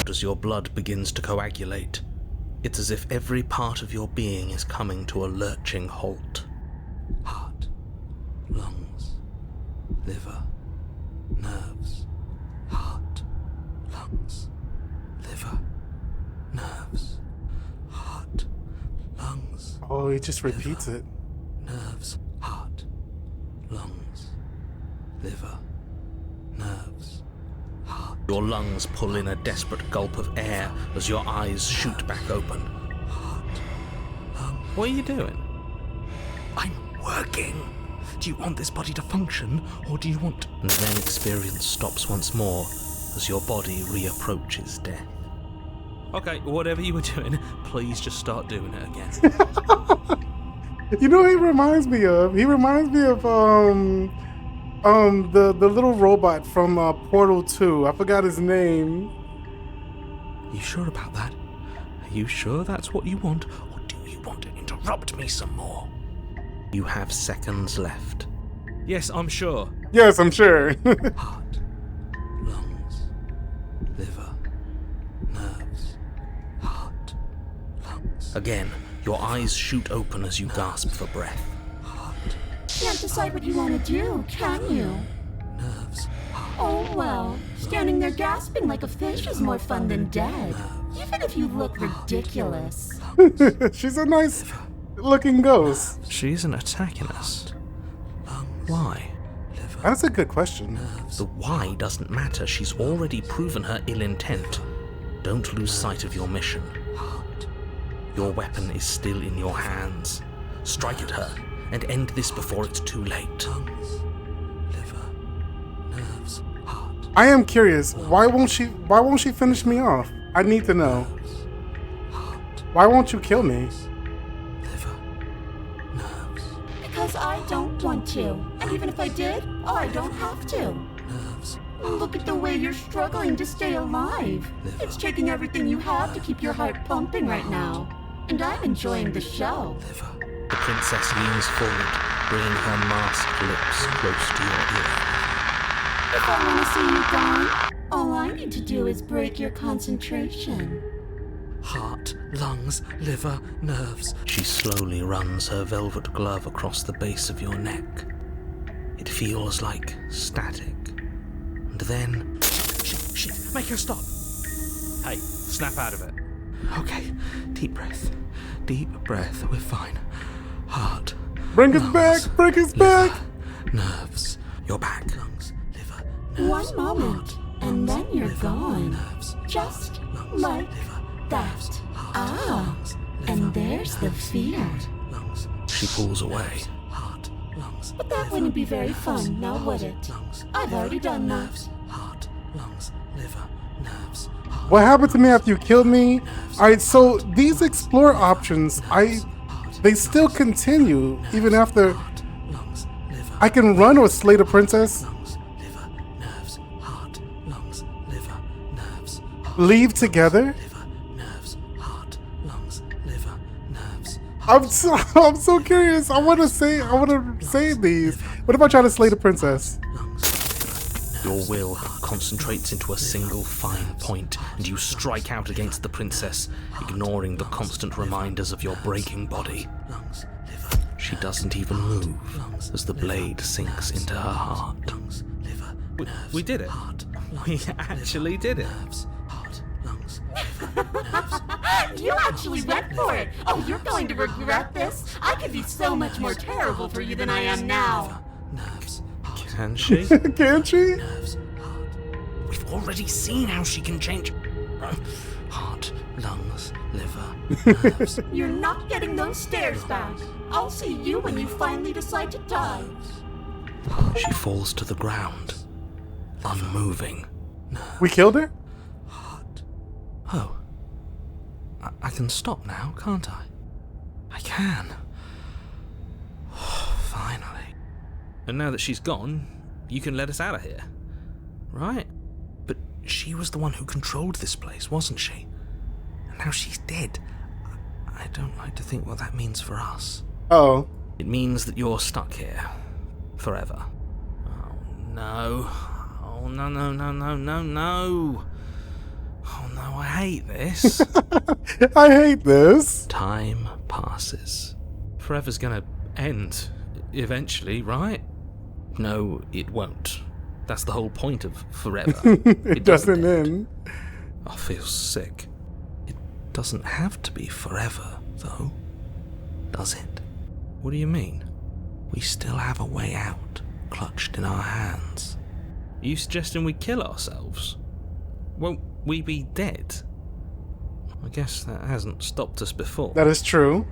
[SPEAKER 2] As your blood begins to coagulate, it's as if every part of your being is coming to a lurching halt. Heart, lungs, liver, nerves. Heart, lungs, liver, nerves. Heart, lungs.
[SPEAKER 1] Oh, he just repeats it.
[SPEAKER 2] Nerves, heart, lungs, liver, nerves, heart. Your lungs pull in a desperate gulp of air as your eyes shoot back open. Heart, lungs. What are you doing? I'm working. Do you want this body to function, or do you want... And then experience stops once more as your body reapproaches death. Okay, whatever you were doing, please just start doing it again.
[SPEAKER 1] You know what he reminds me of? He reminds me of the little robot from Portal 2. I forgot his name.
[SPEAKER 2] You sure about that? Are you sure that's what you want, or do you want to interrupt me some more? You have seconds left. Yes, I'm sure.
[SPEAKER 1] Yes, I'm sure.
[SPEAKER 2] Heart, lungs, liver, nerves, heart, lungs. Again, your eyes shoot open as you gasp for breath. Heart,
[SPEAKER 4] Can't decide what you want to do, can you?
[SPEAKER 2] nerves, heart,
[SPEAKER 4] Oh well, standing there gasping like a fish is more fun than dead. Even if you look ridiculous.
[SPEAKER 1] She's a nice looking ghost.
[SPEAKER 2] She isn't attacking us. Why?
[SPEAKER 1] That's a good question.
[SPEAKER 2] The why doesn't matter. She's already proven her ill intent. Don't lose sight of your mission. Your weapon is still in your hands. Strike at her and end this before it's too late.
[SPEAKER 1] I am curious. Why won't she finish me off? I need to know. Why won't you kill me?
[SPEAKER 4] Because I don't want to. And even if I did, I don't have to. Look at the way you're struggling to stay alive. It's taking everything you have to keep your heart pumping right now. And I'm enjoying the show.
[SPEAKER 2] The princess leans forward, bringing her masked lips close to your ear.
[SPEAKER 4] If I want to see you gone, all I need to do is break your concentration.
[SPEAKER 2] Heart, lungs, liver, nerves. She slowly runs her velvet glove across the base of your neck. It feels like static. And then... Shit, make her stop! Hey, snap out of it. Okay, deep breath. Deep breath, we're fine. Heart.
[SPEAKER 1] Bring us
[SPEAKER 2] lungs,
[SPEAKER 1] back! Bring us
[SPEAKER 2] liver,
[SPEAKER 1] back!
[SPEAKER 2] Nerves. Your back, lungs, liver, nerves.
[SPEAKER 4] One moment,
[SPEAKER 2] heart,
[SPEAKER 4] and then you're
[SPEAKER 2] liver,
[SPEAKER 4] gone.
[SPEAKER 2] Nerves,
[SPEAKER 4] Just
[SPEAKER 2] lungs,
[SPEAKER 4] like
[SPEAKER 2] liver,
[SPEAKER 4] that.
[SPEAKER 2] nerves, heart,
[SPEAKER 4] Ah,
[SPEAKER 2] lungs, liver,
[SPEAKER 4] and there's the
[SPEAKER 2] nerves,
[SPEAKER 4] fear.
[SPEAKER 2] heart, lungs. She pulls away. Heart, lungs,
[SPEAKER 4] But that
[SPEAKER 2] liver,
[SPEAKER 4] wouldn't be very
[SPEAKER 2] nerves,
[SPEAKER 4] fun, now would it?
[SPEAKER 2] lungs,
[SPEAKER 4] I've
[SPEAKER 2] liver,
[SPEAKER 4] already done that.
[SPEAKER 2] nerves, heart, lungs, liver, nerves, heart,
[SPEAKER 1] What happened to me after you killed me? Alright, so these explore options, they still continue even after
[SPEAKER 2] heart, lungs, liver,
[SPEAKER 1] I can run or slay the princess,
[SPEAKER 2] lungs, liver, nerves, heart, lungs, liver, nerves, heart,
[SPEAKER 1] leave together.
[SPEAKER 2] liver, nerves, heart, lungs, liver, nerves.
[SPEAKER 1] I'm so curious. I want to save these. What if I try to slay the princess?
[SPEAKER 2] Your will concentrates into a single fine point, and you strike out against the princess, ignoring the constant reminders of your breaking body. She doesn't even move as the blade sinks into her heart. We did it. We actually did it.
[SPEAKER 4] You actually went for it! Oh, you're going to regret this? I could be so much more terrible for you than I am now.
[SPEAKER 2] Can she?
[SPEAKER 1] Can't she?
[SPEAKER 2] We've already seen how she can change. Heart, lungs, liver, nerves.
[SPEAKER 4] You're not getting those stairs back. I'll see you when you finally decide to die.
[SPEAKER 2] She falls to the ground, unmoving.
[SPEAKER 1] We killed her?
[SPEAKER 2] Oh. I can stop now, can't I? I can. Finally. And now that she's gone, you can let us out of here. Right? But she was the one who controlled this place, wasn't she? And now she's dead. I don't like to think what that means for us.
[SPEAKER 1] Oh.
[SPEAKER 2] It means that you're stuck here. Forever. Oh, no. Oh, no, no, no, no, no, no. Oh, no, I hate this.
[SPEAKER 1] I hate this.
[SPEAKER 2] Time passes. Forever's gonna end eventually, right? No, it won't. That's the whole point of forever.
[SPEAKER 1] It doesn't end.
[SPEAKER 2] I feel sick. It doesn't have to be forever, though. Does it? What do you mean? We still have a way out, clutched in our hands. Are you suggesting we kill ourselves? Won't we be dead? I guess that hasn't stopped us before.
[SPEAKER 1] That is true.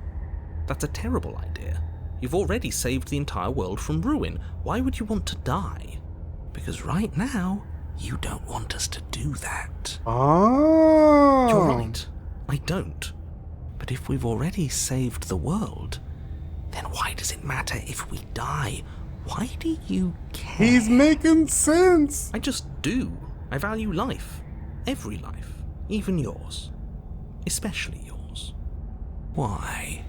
[SPEAKER 2] That's a terrible idea. You've already saved the entire world from ruin. Why would you want to die? Because right now, you don't want us to do that.
[SPEAKER 1] Oh.
[SPEAKER 2] You're right. I don't. But if we've already saved the world, then why does it matter if we die? Why do you care?
[SPEAKER 1] He's making sense.
[SPEAKER 2] I just do. I value life. Every life. Even yours. Especially yours. Why?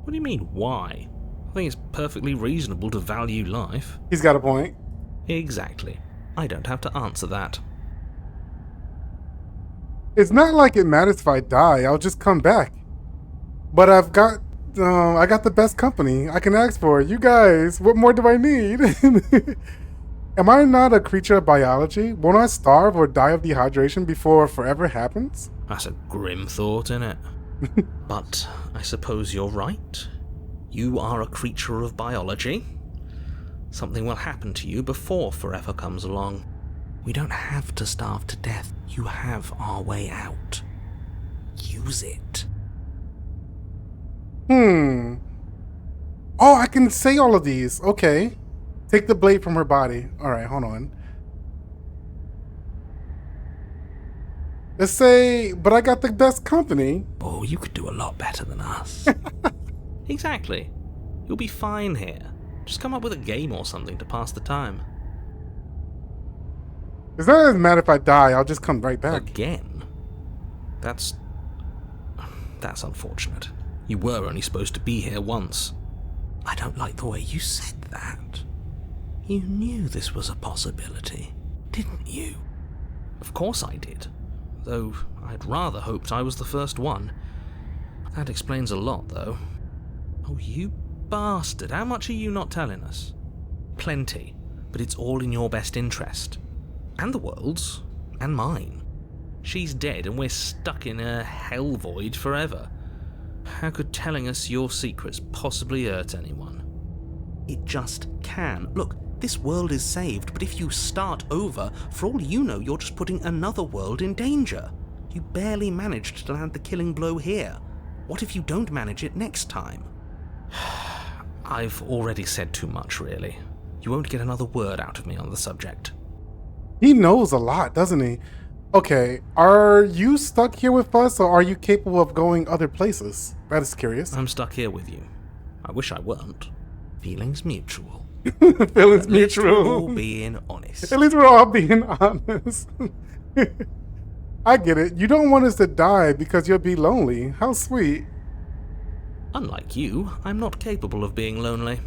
[SPEAKER 2] What do you mean, why? I think it's perfectly reasonable to value life.
[SPEAKER 1] He's got a point.
[SPEAKER 2] Exactly. I don't have to answer that.
[SPEAKER 1] It's not like it matters if I die. I'll just come back. But I got the best company I can ask for. You guys, what more do I need? Am I not a creature of biology? Won't I starve or die of dehydration before forever happens?
[SPEAKER 2] That's a grim thought, innit? But I suppose you're right. You are a creature of biology. Something will happen to you before forever comes along. We don't have to starve to death. You have our way out. Use it.
[SPEAKER 1] Oh, I can say all of these. Okay. Take the blade from her body. All right, hold on. Let's say, but I got the best company.
[SPEAKER 2] Oh, you could do a lot better than us. Exactly. You'll be fine here. Just come up with a game or something to pass the time.
[SPEAKER 1] It's not as matter if I die. I'll just come right back.
[SPEAKER 2] Again? That's unfortunate. You were only supposed to be here once. I don't like the way you said that. You knew this was a possibility. didn't you? Of course I did. Though I'd rather hoped I was the first one. That explains a lot, though. Oh, you bastard. How much are you not telling us? Plenty, but it's all in your best interest. And the world's. And mine. She's dead and we're stuck in a hell void forever. How could telling us your secrets possibly hurt anyone? It just can. Look, this world is saved, but if you start over, for all you know, you're just putting another world in danger. You barely managed to land the killing blow here. What if you don't manage it next time? I've already said too much, really. You won't get another word out of me on the subject.
[SPEAKER 1] He knows a lot, doesn't he? Okay, are you stuck here with us, or are you capable of going other places? That is curious.
[SPEAKER 2] I'm stuck here with you. I wish I weren't. Feelings mutual.
[SPEAKER 1] Feelings
[SPEAKER 2] At least we're
[SPEAKER 1] mutual.
[SPEAKER 2] all being honest.
[SPEAKER 1] At least we're all being honest. I get it. You don't want us to die because you'll be lonely. How sweet.
[SPEAKER 2] Unlike you, I'm not capable of being lonely.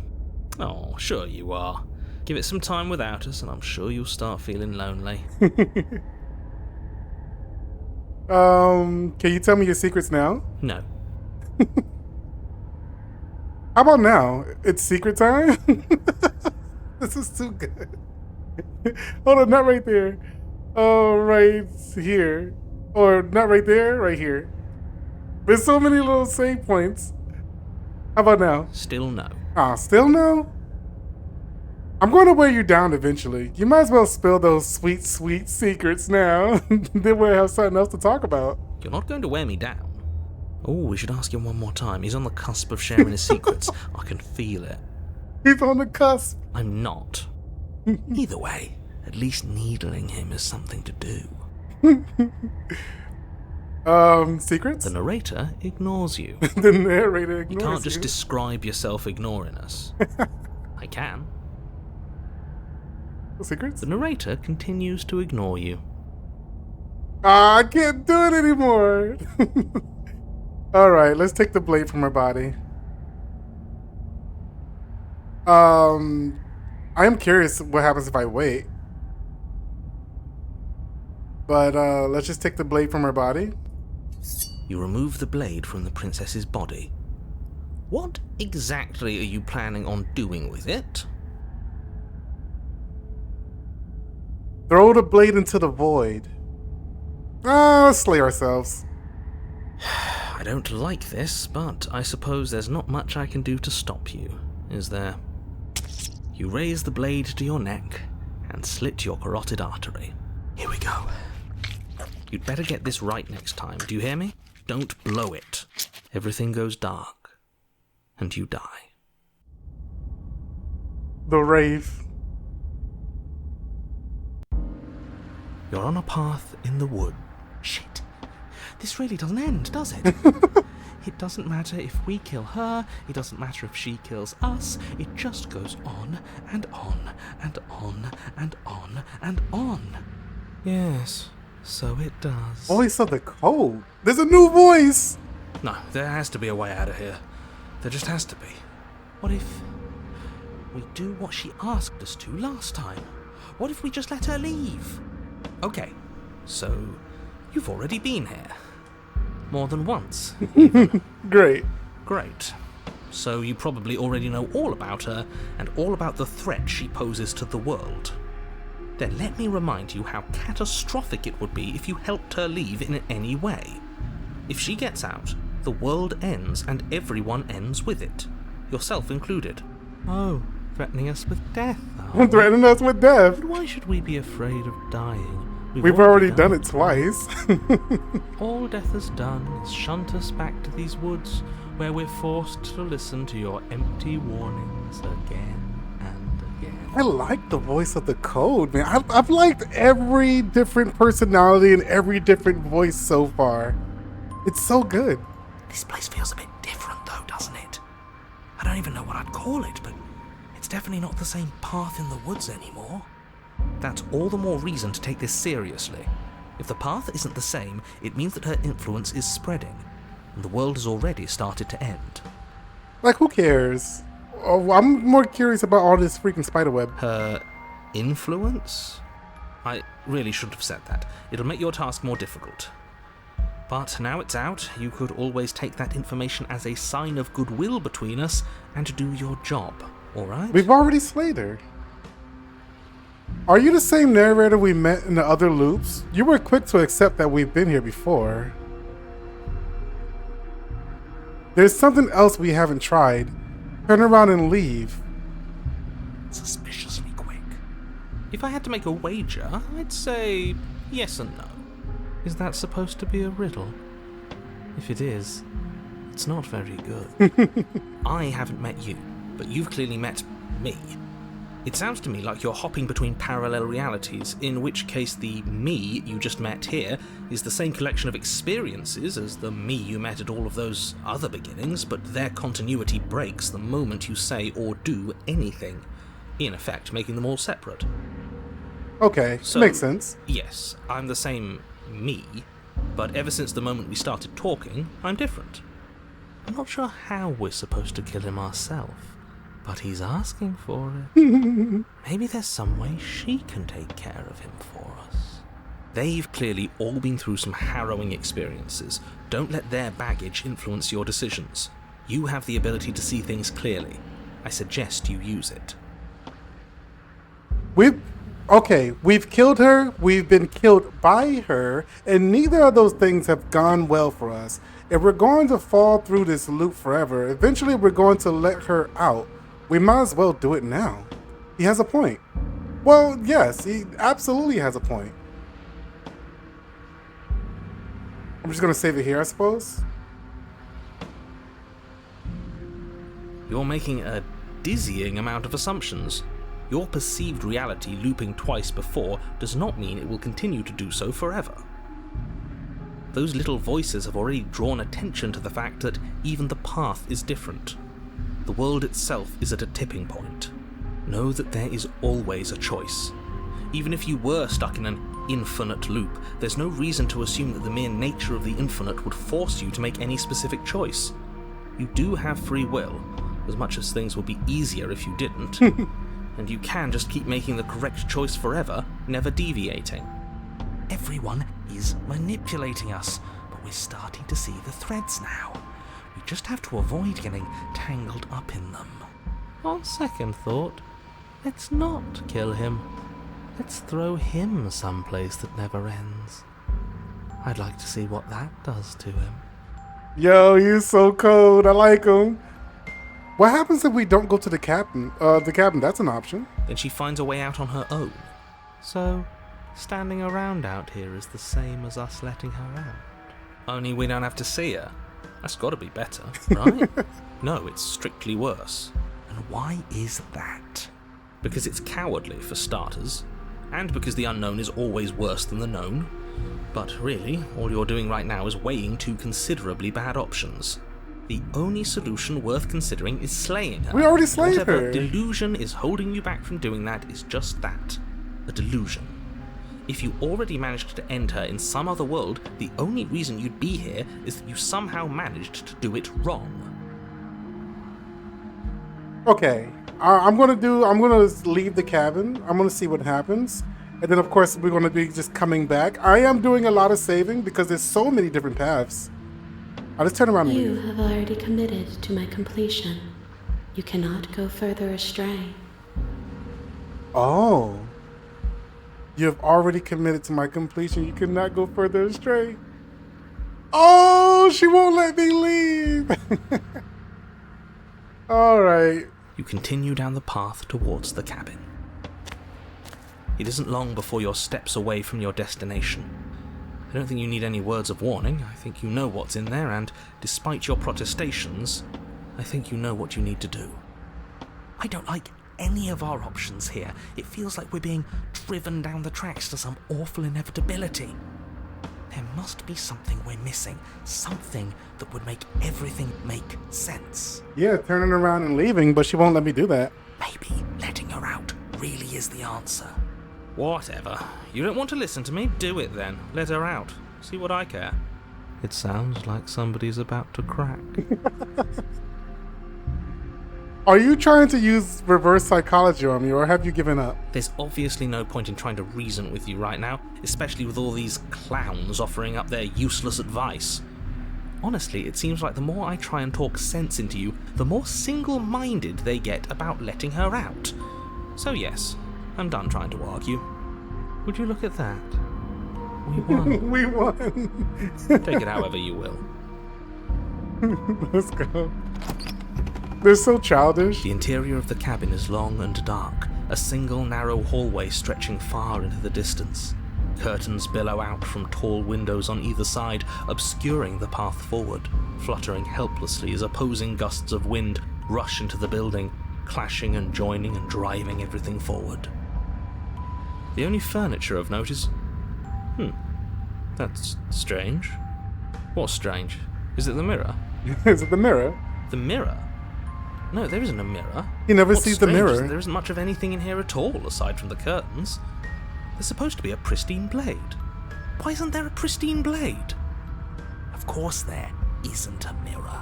[SPEAKER 2] Oh, sure you are. Give it some time without us, and I'm sure you'll start feeling lonely.
[SPEAKER 1] Can you tell me your secrets now?
[SPEAKER 2] No.
[SPEAKER 1] How about now? It's secret time? This is too good. Hold on, not right there. Oh, right here. Or not right there, right here. There's so many little save points. How about now?
[SPEAKER 2] Still no.
[SPEAKER 1] Ah, still no? I'm going to wear you down eventually. You might as well spill those sweet, sweet secrets now. Then we'll have something else to talk about.
[SPEAKER 2] You're not going to wear me down. Oh, we should ask him one more time. He's on the cusp of sharing his secrets. I can feel it.
[SPEAKER 1] He's on the cusp.
[SPEAKER 2] I'm not. Either way, at least needling him is something to do.
[SPEAKER 1] Secrets?
[SPEAKER 2] The narrator ignores you.
[SPEAKER 1] The narrator ignores
[SPEAKER 2] You can't just
[SPEAKER 1] you.
[SPEAKER 2] describe yourself ignoring us. I can.
[SPEAKER 1] Secrets?
[SPEAKER 2] The narrator continues to ignore you.
[SPEAKER 1] Ah, I can't do it anymore. Alright, let's take the blade from her body. I am curious what happens if I wait. But let's just take the blade from her body.
[SPEAKER 2] You remove the blade from the princess's body. What exactly are you planning on doing with it?
[SPEAKER 1] Throw the blade into the void. Let's slay ourselves.
[SPEAKER 2] I don't like this, but I suppose there's not much I can do to stop you, is there? You raise the blade to your neck and slit your carotid artery. Here we go. You'd better get this right next time, do you hear me? Don't blow it. Everything goes dark, and you die.
[SPEAKER 1] The Wraith.
[SPEAKER 2] You're on a path in the wood. Shit. This really doesn't end, does it? It doesn't matter if we kill her, it doesn't matter if she kills us, it just goes on and on and on and on and on. Yes, so it does.
[SPEAKER 1] Voice of the Code. There's a new voice.
[SPEAKER 2] No, there has to be a way out of here. There just has to be. What if we do what she asked us to last time? What if we just let her leave? Okay, so you've already been here. More than once, even.
[SPEAKER 1] Great.
[SPEAKER 2] Great. So you probably already know all about her and all about the threat she poses to the world. Then let me remind you how catastrophic it would be if you helped her leave in any way. If she gets out, the world ends and everyone ends with it, yourself included. Oh, threatening us with death, are we?
[SPEAKER 1] Threatening us with death.
[SPEAKER 2] But why should we be afraid of dying?
[SPEAKER 1] We've already done it twice.
[SPEAKER 2] All death has done is shunt us back to these woods, where we're forced to listen to your empty warnings again and again.
[SPEAKER 1] I like the voice of the Code, man. I've liked every different personality and every different voice so far. It's so good.
[SPEAKER 2] This place feels a bit different though, doesn't it? I don't even know what I'd call it, but it's definitely not the same path in the woods anymore. That's all the more reason to take this seriously. If the path isn't the same, it means that her influence is spreading, and the world has already started to end.
[SPEAKER 1] Like, who cares? Oh, I'm more curious about all this freaking spiderweb.
[SPEAKER 2] Her influence? I really shouldn't have said that. It'll make your task more difficult. But now it's out, you could always take that information as a sign of goodwill between us and do your job, alright?
[SPEAKER 1] We've already slayed her. Are you the same narrator we met in the other loops? You were quick to accept that we've been here before. There's something else we haven't tried. Turn around and leave.
[SPEAKER 2] Suspiciously quick. If I had to make a wager, I'd say yes and no. Is that supposed to be a riddle? If it is, it's not very good. I haven't met you, but you've clearly met me. It sounds to me like you're hopping between parallel realities, in which case the me you just met here is the same collection of experiences as the me you met at all of those other beginnings, but their continuity breaks the moment you say or do anything, in effect making them all separate.
[SPEAKER 1] Okay,
[SPEAKER 2] So,
[SPEAKER 1] makes sense.
[SPEAKER 2] Yes, I'm the same me, but ever since the moment we started talking, I'm different. I'm not sure how we're supposed to kill him ourselves, but he's asking for it. Maybe there's some way she can take care of him for us. They've clearly all been through some harrowing experiences. Don't let their baggage influence your decisions. You have the ability to see things clearly. I suggest you use it.
[SPEAKER 1] We've killed her, we've been killed by her, and neither of those things have gone well for us. If we're going to fall through this loop forever, eventually we're going to let her out. We might as well do it now. He has a point. Well, yes, he absolutely has a point. I'm just going to save it here, I suppose.
[SPEAKER 2] You're making a dizzying amount of assumptions. Your perceived reality looping twice before does not mean it will continue to do so forever. Those little voices have already drawn attention to the fact that even the path is different. The world itself is at a tipping point. Know that there is always a choice. Even if you were stuck in an infinite loop, there's no reason to assume that the mere nature of the infinite would force you to make any specific choice. You do have free will, as much as things would be easier if you didn't. And you can just keep making the correct choice forever, never deviating. Everyone is manipulating us, but we're starting to see the threads now. We just have to avoid getting tangled up in them. On second thought, let's not kill him. Let's throw him someplace that never ends. I'd like to see what that does to him.
[SPEAKER 1] Yo, you're so cold. I like him. What happens if we don't go to the cabin? That's an option.
[SPEAKER 2] Then she finds a way out on her own. So, standing around out here is the same as us letting her out. Only we don't have to see her. That's got to be better, right? No, it's strictly worse. And why is that? Because it's cowardly, for starters, and because the unknown is always worse than the known. But really, all you're doing right now is weighing two considerably bad options. The only solution worth considering is slaying her.
[SPEAKER 1] We already slayed
[SPEAKER 2] Whatever
[SPEAKER 1] her.
[SPEAKER 2] delusion is holding you back from doing that is just that. A delusion. If you already managed to end her in some other world, the only reason you'd be here is that you somehow managed to do it wrong.
[SPEAKER 1] Okay, I'm gonna leave the cabin. I'm gonna see what happens. And then of course we're gonna be just coming back. I am doing a lot of saving because there's so many different paths. I'll just turn around and
[SPEAKER 4] You
[SPEAKER 1] leave.
[SPEAKER 4] have already committed to my completion. You cannot go further astray.
[SPEAKER 1] Oh. You have already committed to my completion. You cannot go further astray. Oh, she won't let me leave. All right.
[SPEAKER 2] You continue down the path towards the cabin. It isn't long before you're steps away from your destination. I don't think you need any words of warning. I think you know what's in there, and despite your protestations, I think you know what you need to do. I don't like any of our options here. It feels like we're being driven down the tracks to some awful inevitability. There must be something we're missing, something that would make everything make sense.
[SPEAKER 1] Yeah, turning around and leaving, but she won't let me do that.
[SPEAKER 2] Maybe letting her out really is the answer. Whatever. You don't want to listen to me? Do it then. Let her out. See what I care. It sounds like somebody's about to crack.
[SPEAKER 1] Are you trying to use reverse psychology on me, or have you given up?
[SPEAKER 2] There's obviously no point in trying to reason with you right now, especially with all these clowns offering up their useless advice. Honestly, it seems like the more I try and talk sense into you, the more single-minded they get about letting her out. So yes, I'm done trying to argue. Would you look at that? We won.
[SPEAKER 1] We won.
[SPEAKER 2] Take it however you will.
[SPEAKER 1] Let's go. They're so childish.
[SPEAKER 2] The interior of the cabin is long and dark, a single narrow hallway stretching far into the distance. Curtains billow out from tall windows on either side, obscuring the path forward, fluttering helplessly as opposing gusts of wind rush into the building, clashing and joining and driving everything forward. The only furniture of note is... that's strange. What's strange? Is it the mirror?
[SPEAKER 1] Is it the mirror?
[SPEAKER 2] The mirror? No, there isn't a mirror.
[SPEAKER 1] He never
[SPEAKER 2] What's
[SPEAKER 1] sees the
[SPEAKER 2] strange is
[SPEAKER 1] mirror.
[SPEAKER 2] that there isn't much of anything in here at all, aside from the curtains. There's supposed to be a pristine blade. Why isn't there a pristine blade? Of course there isn't a mirror.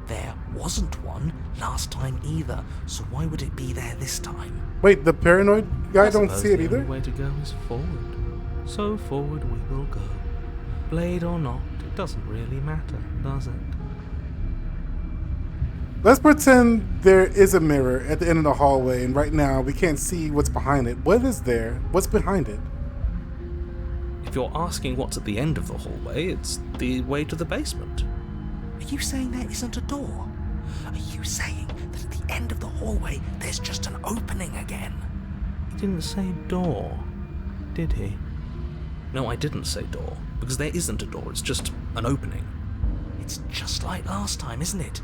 [SPEAKER 2] There wasn't one last time either, so why would it be there this time?
[SPEAKER 1] Wait, the paranoid guy don't
[SPEAKER 2] Suppose
[SPEAKER 1] see it
[SPEAKER 2] the
[SPEAKER 1] either?
[SPEAKER 2] only way to go is forward. So forward we will go. Blade or not, it doesn't really matter, does it?
[SPEAKER 1] Let's pretend there is a mirror at the end of the hallway, and right now we can't see what's behind it. What is there? What's behind it?
[SPEAKER 2] If you're asking what's at the end of the hallway, it's the way to the basement. Are you saying there isn't a door? Are you saying that at the end of the hallway there's just an opening again? He didn't say door, did he? No, I didn't say door, because there isn't a door, it's just an opening. It's just like last time, isn't it?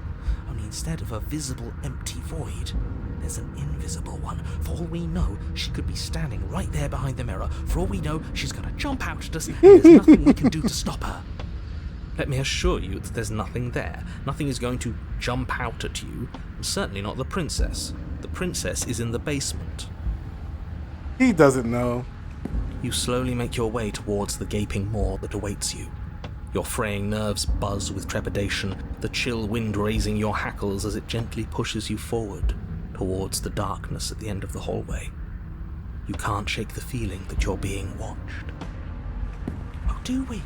[SPEAKER 2] Only instead of a visible empty void, there's an invisible one. For all we know, she could be standing right there behind the mirror. For all we know, she's going to jump out at us, and there's nothing we can do to stop her. Let me assure you that there's nothing there. Nothing is going to jump out at you, and certainly not the princess. The princess is in the basement.
[SPEAKER 1] He doesn't know.
[SPEAKER 2] You slowly make your way towards the gaping maw that awaits you. Your fraying nerves buzz with trepidation, the chill wind raising your hackles as it gently pushes you forward, towards the darkness at the end of the hallway. You can't shake the feeling that you're being watched. Oh, do we?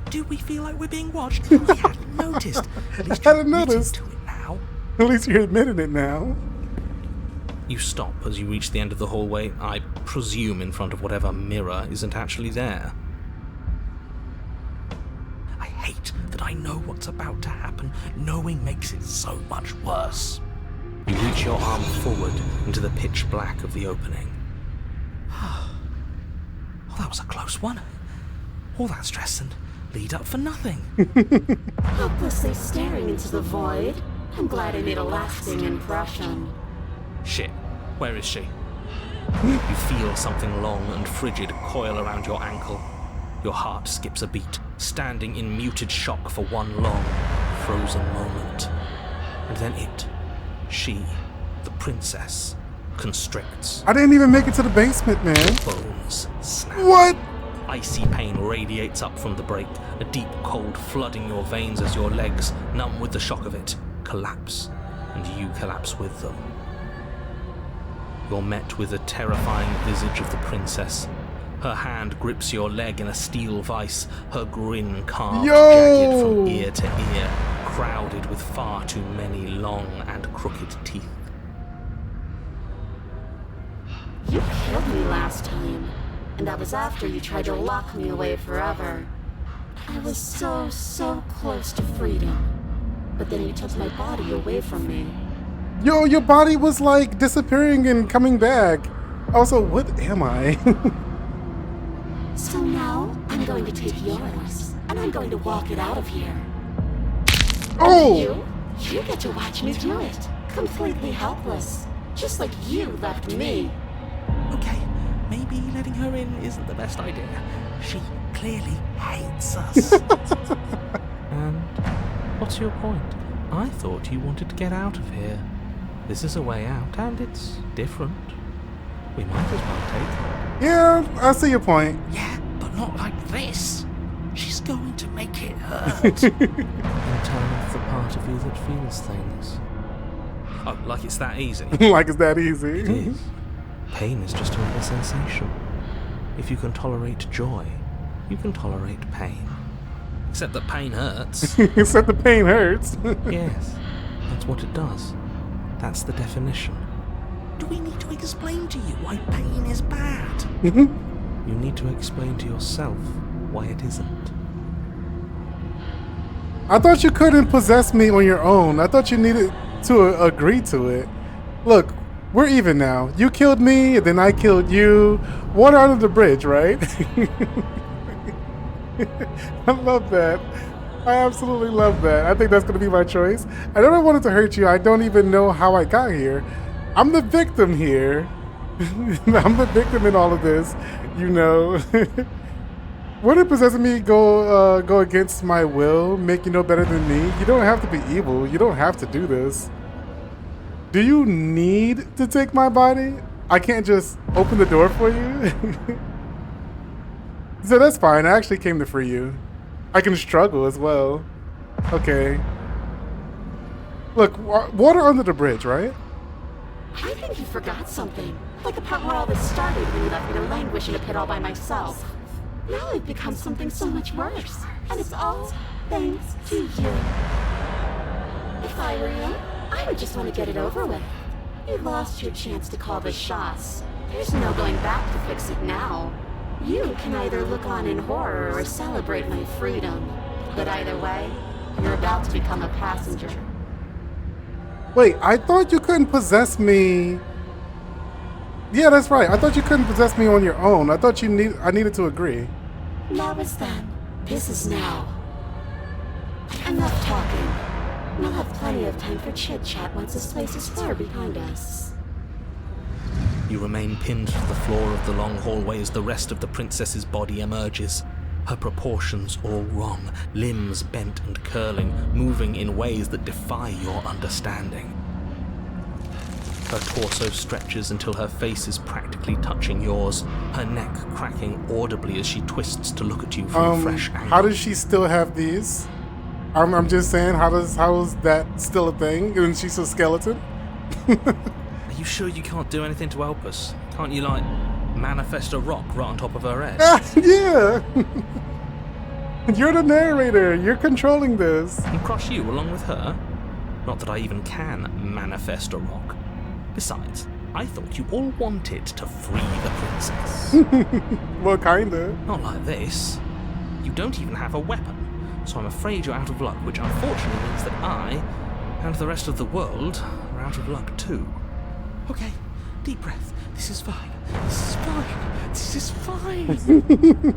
[SPEAKER 2] Do we feel like we're being watched? I hadn't noticed. At least
[SPEAKER 1] I hadn't
[SPEAKER 2] you're admitting
[SPEAKER 1] noticed.
[SPEAKER 2] to it now.
[SPEAKER 1] At least you're admitting it now.
[SPEAKER 2] You stop as you reach the end of the hallway, I presume in front of whatever mirror isn't actually there. I hate that I know what's about to happen. Knowing makes it so much worse. You reach your arm forward into the pitch black of the opening. Oh, that was a close one. All that stress and lead up for nothing.
[SPEAKER 4] Hopelessly staring into the void. I'm glad I made a lasting impression.
[SPEAKER 2] Shit, where is she? You feel something long and frigid coil around your ankle. Your heart skips a beat, standing in muted shock for one long, frozen moment. And then she, the princess, constricts.
[SPEAKER 1] I didn't even make it to the basement, man.
[SPEAKER 2] Bones snap.
[SPEAKER 1] What?
[SPEAKER 2] Icy pain radiates up from the break, a deep cold flooding your veins as your legs, numb with the shock of it, collapse, and you collapse with them. You're met with the terrifying visage of the princess. Her hand grips your leg in a steel vice, her grin carved jagged from ear to ear, crowded with far too many long and crooked teeth.
[SPEAKER 4] You killed me last time, and that was after you tried to lock me away forever. I was so close to freedom, but then you took my body away from me.
[SPEAKER 1] Yo, your body was like disappearing and coming back. Also, what am I?
[SPEAKER 4] So now, I'm going to take yours, and I'm going to walk it out of here.
[SPEAKER 1] Oh!
[SPEAKER 4] You get to watch me do it, completely helpless, just like you left me.
[SPEAKER 2] Okay, maybe letting her in isn't the best idea. She clearly hates us. And what's your point? I thought you wanted to get out of here. This is a way out, and it's different. We might as well take it.
[SPEAKER 1] Yeah, I see your point.
[SPEAKER 2] Yeah, but not like this. She's going to make it hurt. And turn off the part of you that feels things. Oh, like it's that easy?
[SPEAKER 1] Like it's that easy.
[SPEAKER 2] It is. Pain is just another sensation. If you can tolerate joy, you can tolerate pain. Except that pain hurts.
[SPEAKER 1] Except the pain hurts.
[SPEAKER 2] Yes, that's what it does. That's the definition. Do we need to explain to you why pain is bad? You need to explain to yourself why it isn't.
[SPEAKER 1] I thought you couldn't possess me on your own. I thought you needed to agree to it. Look, we're even now. You killed me, and then I killed you. Water under the bridge, right? I love that. I absolutely love that. I think that's going to be my choice. I never wanted to hurt you. I don't even know how I got here. I'm the victim here. I'm the victim in all of this, you know. Wouldn't possessing me go against my will, make you no better than me? You don't have to be evil. You don't have to do this. Do you need to take my body? I can't just open the door for you? So that's fine. I actually came to free you. I can struggle as well. Okay. Look, water under the bridge, right?
[SPEAKER 4] I think you forgot something. Like the part where all this started when you left me to languish in a pit all by myself. Now I've become something so much worse. And it's all thanks to you. If I were you, I would just want to get it over with. You lost your chance to call the shots. There's no going back to fix it now. You can either look on in horror or celebrate my freedom. But either way, you're about to become a passenger.
[SPEAKER 1] Wait, I thought you couldn't possess me. Yeah, that's right. I thought you couldn't possess me on your own. I thought I needed to agree.
[SPEAKER 4] That was then. This is now. Enough talking. We'll have plenty of time for chit-chat once this place is far behind us.
[SPEAKER 2] You remain pinned to the floor of the long hallway as the rest of the princess's body emerges. Her proportions all wrong, limbs bent and curling, moving in ways that defy your understanding. Her torso stretches until her face is practically touching yours, her neck cracking audibly as she twists to look at you from a fresh angle.
[SPEAKER 1] How does she still have these? I'm just saying, how is that still a thing? And she's a skeleton?
[SPEAKER 2] Are you sure you can't do anything to help us? Can't you, like, manifest a rock right on top of her head?
[SPEAKER 1] Yeah! You're the narrator. You're controlling this.
[SPEAKER 2] And crush you along with her? Not that I even can manifest a rock. Besides, I thought you all wanted to free the princess.
[SPEAKER 1] Well, kinda.
[SPEAKER 2] Not like this. You don't even have a weapon, so I'm afraid you're out of luck, which unfortunately means that I, and the rest of the world, are out of luck too. Okay, deep breath. This is fine. This is fine. This is fine.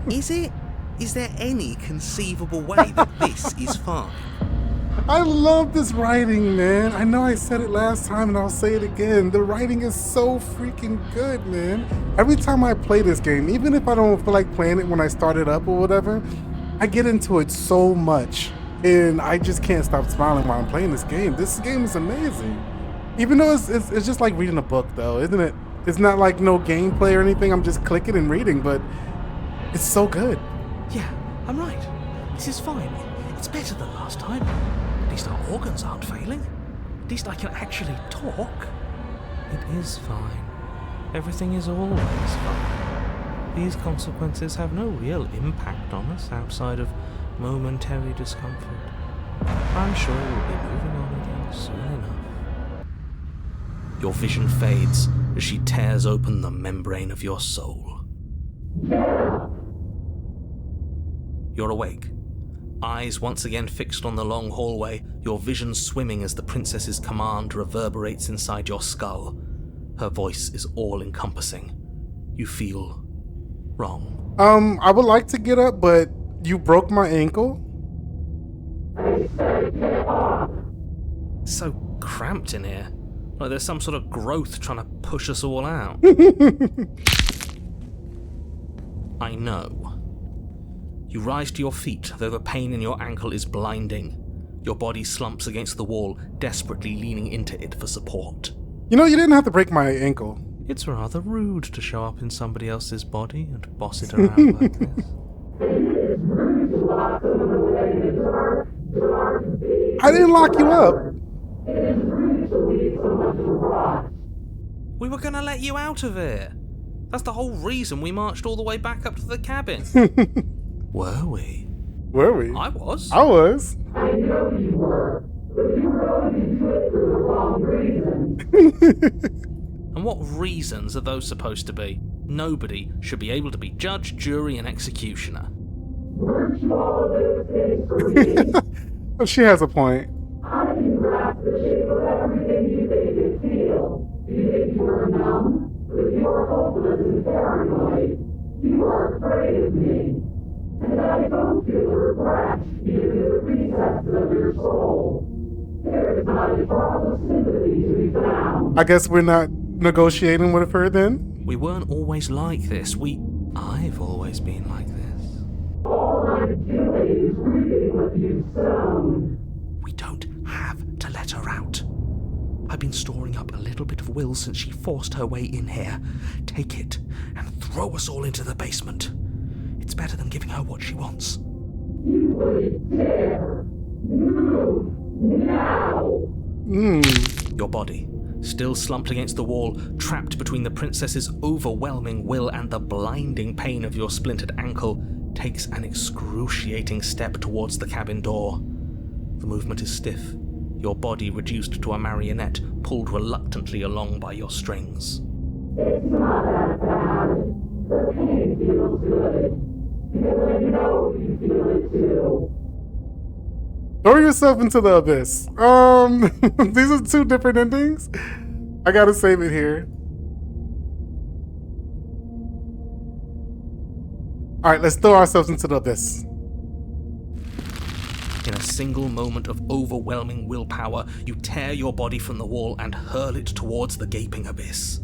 [SPEAKER 2] Is it? Is there any conceivable way that this is fine?
[SPEAKER 1] I love this writing, man. I know I said it last time and I'll say it again. The writing is so freaking good, man. Every time I play this game, even if I don't feel like playing it when I start it up or whatever, I get into it so much. And I just can't stop smiling while I'm playing this game. This game is amazing. Even though it's just like reading a book, though, isn't it? It's not like no gameplay or anything. I'm just clicking and reading, but it's so good.
[SPEAKER 2] Yeah, I'm right. This is fine. It's better than last time. At least our organs aren't failing. At least I can actually talk. It is fine. Everything is always fine. These consequences have no real impact on us outside of momentary discomfort. I'm sure we'll be moving on again soon enough. Your vision fades as she tears open the membrane of your soul. You're awake. Eyes once again fixed on the long hallway, your vision swimming as the princess's command reverberates inside your skull. Her voice is all-encompassing. You feel wrong.
[SPEAKER 1] I would like to get up, but you broke my ankle?
[SPEAKER 2] It's so cramped in here. Like there's some sort of growth trying to push us all out. I know. You rise to your feet, though the pain in your ankle is blinding. Your body slumps against the wall, desperately leaning into it for support.
[SPEAKER 1] You know, you didn't have to break my ankle.
[SPEAKER 2] It's rather rude to show up in somebody else's body and boss it around like this.
[SPEAKER 1] I didn't lock you up.
[SPEAKER 2] We were gonna let you out of here. That's the whole reason we marched all the way back up to the cabin. Were we?
[SPEAKER 1] Were we?
[SPEAKER 2] I was.
[SPEAKER 1] I was.
[SPEAKER 5] I know you were, but you were only into it for the wrong reason.
[SPEAKER 2] And what reasons are those supposed to be? Nobody should be able to be judge, jury, and executioner.
[SPEAKER 5] Weren't you all of those things for me?
[SPEAKER 1] She has a point.
[SPEAKER 5] I can grasp the shape of everything you think and feel. You think you were numb, but you are hopeless and paranoid. You are afraid of me. And I don't feel a regret, even in the recesses of your soul. There is not a drop of sympathy to be found.
[SPEAKER 1] I guess we're not negotiating with her then?
[SPEAKER 2] We weren't always like this. I've always been like this.
[SPEAKER 5] All I'm doing is reaping what you've sown.
[SPEAKER 2] We don't have to let her out. I've been storing up a little bit of will since she forced her way in here. Take it and throw us all into the basement. It's better than giving her what she wants.
[SPEAKER 5] You wouldn't dare. Move now.
[SPEAKER 2] Your body, still slumped against the wall, trapped between the princess's overwhelming will and the blinding pain of your splintered ankle, takes an excruciating step towards the cabin door. The movement is stiff, your body reduced to a marionette, pulled reluctantly along by your strings.
[SPEAKER 5] It's not that bad. The pain feels good. Because I know you feel it too.
[SPEAKER 1] Throw yourself into the abyss. These are two different endings. I gotta save it here. Alright, let's throw ourselves into the abyss.
[SPEAKER 2] In a single moment of overwhelming willpower, you tear your body from the wall and hurl it towards the gaping abyss.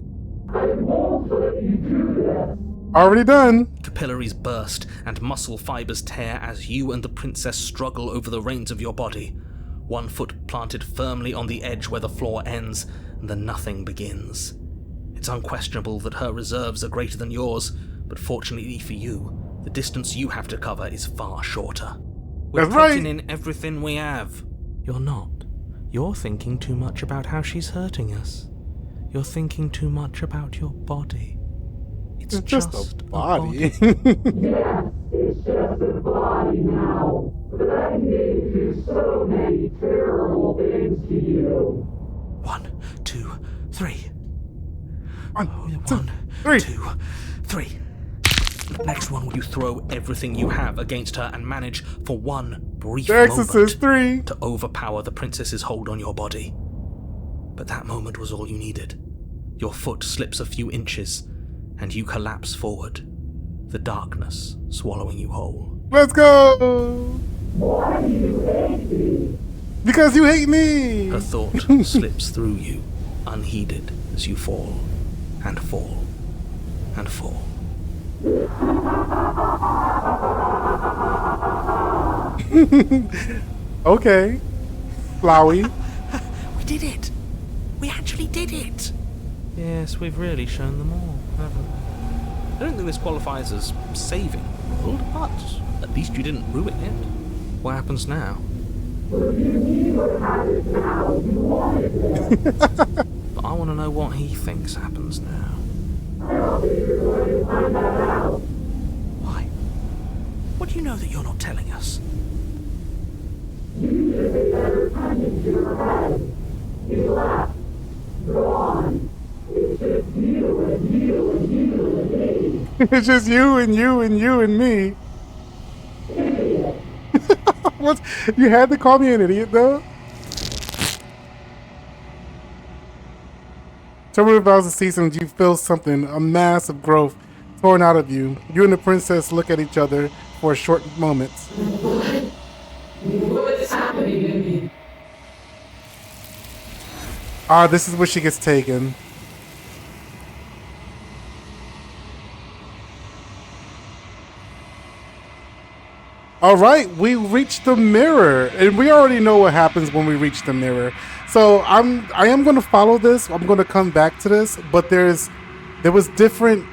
[SPEAKER 5] I won't let you do this.
[SPEAKER 1] Already done.
[SPEAKER 2] Capillaries burst and muscle fibers tear as you and the princess struggle over the reins of your body. One foot planted firmly on the edge where the floor ends, and the nothing begins. It's unquestionable that her reserves are greater than yours, but fortunately for you, the distance you have to cover is far shorter. We're
[SPEAKER 1] That's right.
[SPEAKER 2] putting in everything we have. You're not. You're thinking too much about how she's hurting us. You're thinking too much about your body. It's
[SPEAKER 1] just a body.
[SPEAKER 5] Yes, it's just a body now. But I need to do so many terrible things to you.
[SPEAKER 2] 1, 2, 3.
[SPEAKER 1] One,
[SPEAKER 2] 1,
[SPEAKER 1] three.
[SPEAKER 2] 2, 3. Next one, will you throw everything you have against her and manage for one brief
[SPEAKER 1] The Exorcist
[SPEAKER 2] moment
[SPEAKER 1] 3.
[SPEAKER 2] to overpower the princess's hold on your body? But that moment was all you needed. Your foot slips a few inches, and you collapse forward, the darkness swallowing you whole.
[SPEAKER 1] Let's go.
[SPEAKER 5] Why do you hate me?
[SPEAKER 1] Because you hate me.
[SPEAKER 2] Her thought slips through you, unheeded, as you fall, and fall, and fall.
[SPEAKER 1] Okay. Flowey.
[SPEAKER 2] We did it! We actually did it! Yes, we've really shown them all, haven't we? I don't think this qualifies as saving the world, but at least you didn't ruin it. What happens now?
[SPEAKER 5] If you knew what happens now, you wanted it.
[SPEAKER 2] But I want to know what he thinks happens now.
[SPEAKER 5] I don't think you're going to find that out.
[SPEAKER 2] Why? What do you know that you're not telling us?
[SPEAKER 5] You just a better punch into your head. You left. Go on. It's just you and you and you and me.
[SPEAKER 1] It's just you and you and you and me.
[SPEAKER 5] Idiot.
[SPEAKER 1] What? You had to call me an idiot, though? Terminator vows to cease and you feel something, a mass of growth torn out of you. You and the princess look at each other for a short moment.
[SPEAKER 5] What's happening to me?
[SPEAKER 1] Ah, this is where she gets taken. All right, we reached the mirror, and we already know what happens when we reach the mirror. So I am going to follow this. I'm going to come back to this, but there was different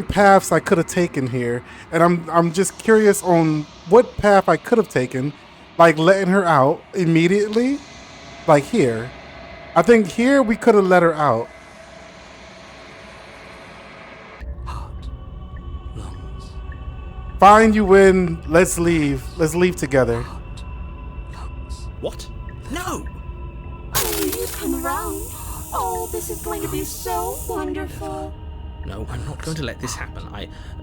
[SPEAKER 1] paths I could have taken here, and I'm just curious on what path I could have taken, like letting her out immediately, like here. I think here we could have let her out.
[SPEAKER 2] Heart, lungs,
[SPEAKER 1] Fine, you win. Let's leave. Let's leave together.
[SPEAKER 2] heart, lungs. What? No!
[SPEAKER 4] Oh, you come around. Oh, this is going to be so wonderful.
[SPEAKER 2] No, I'm not going to let this happen.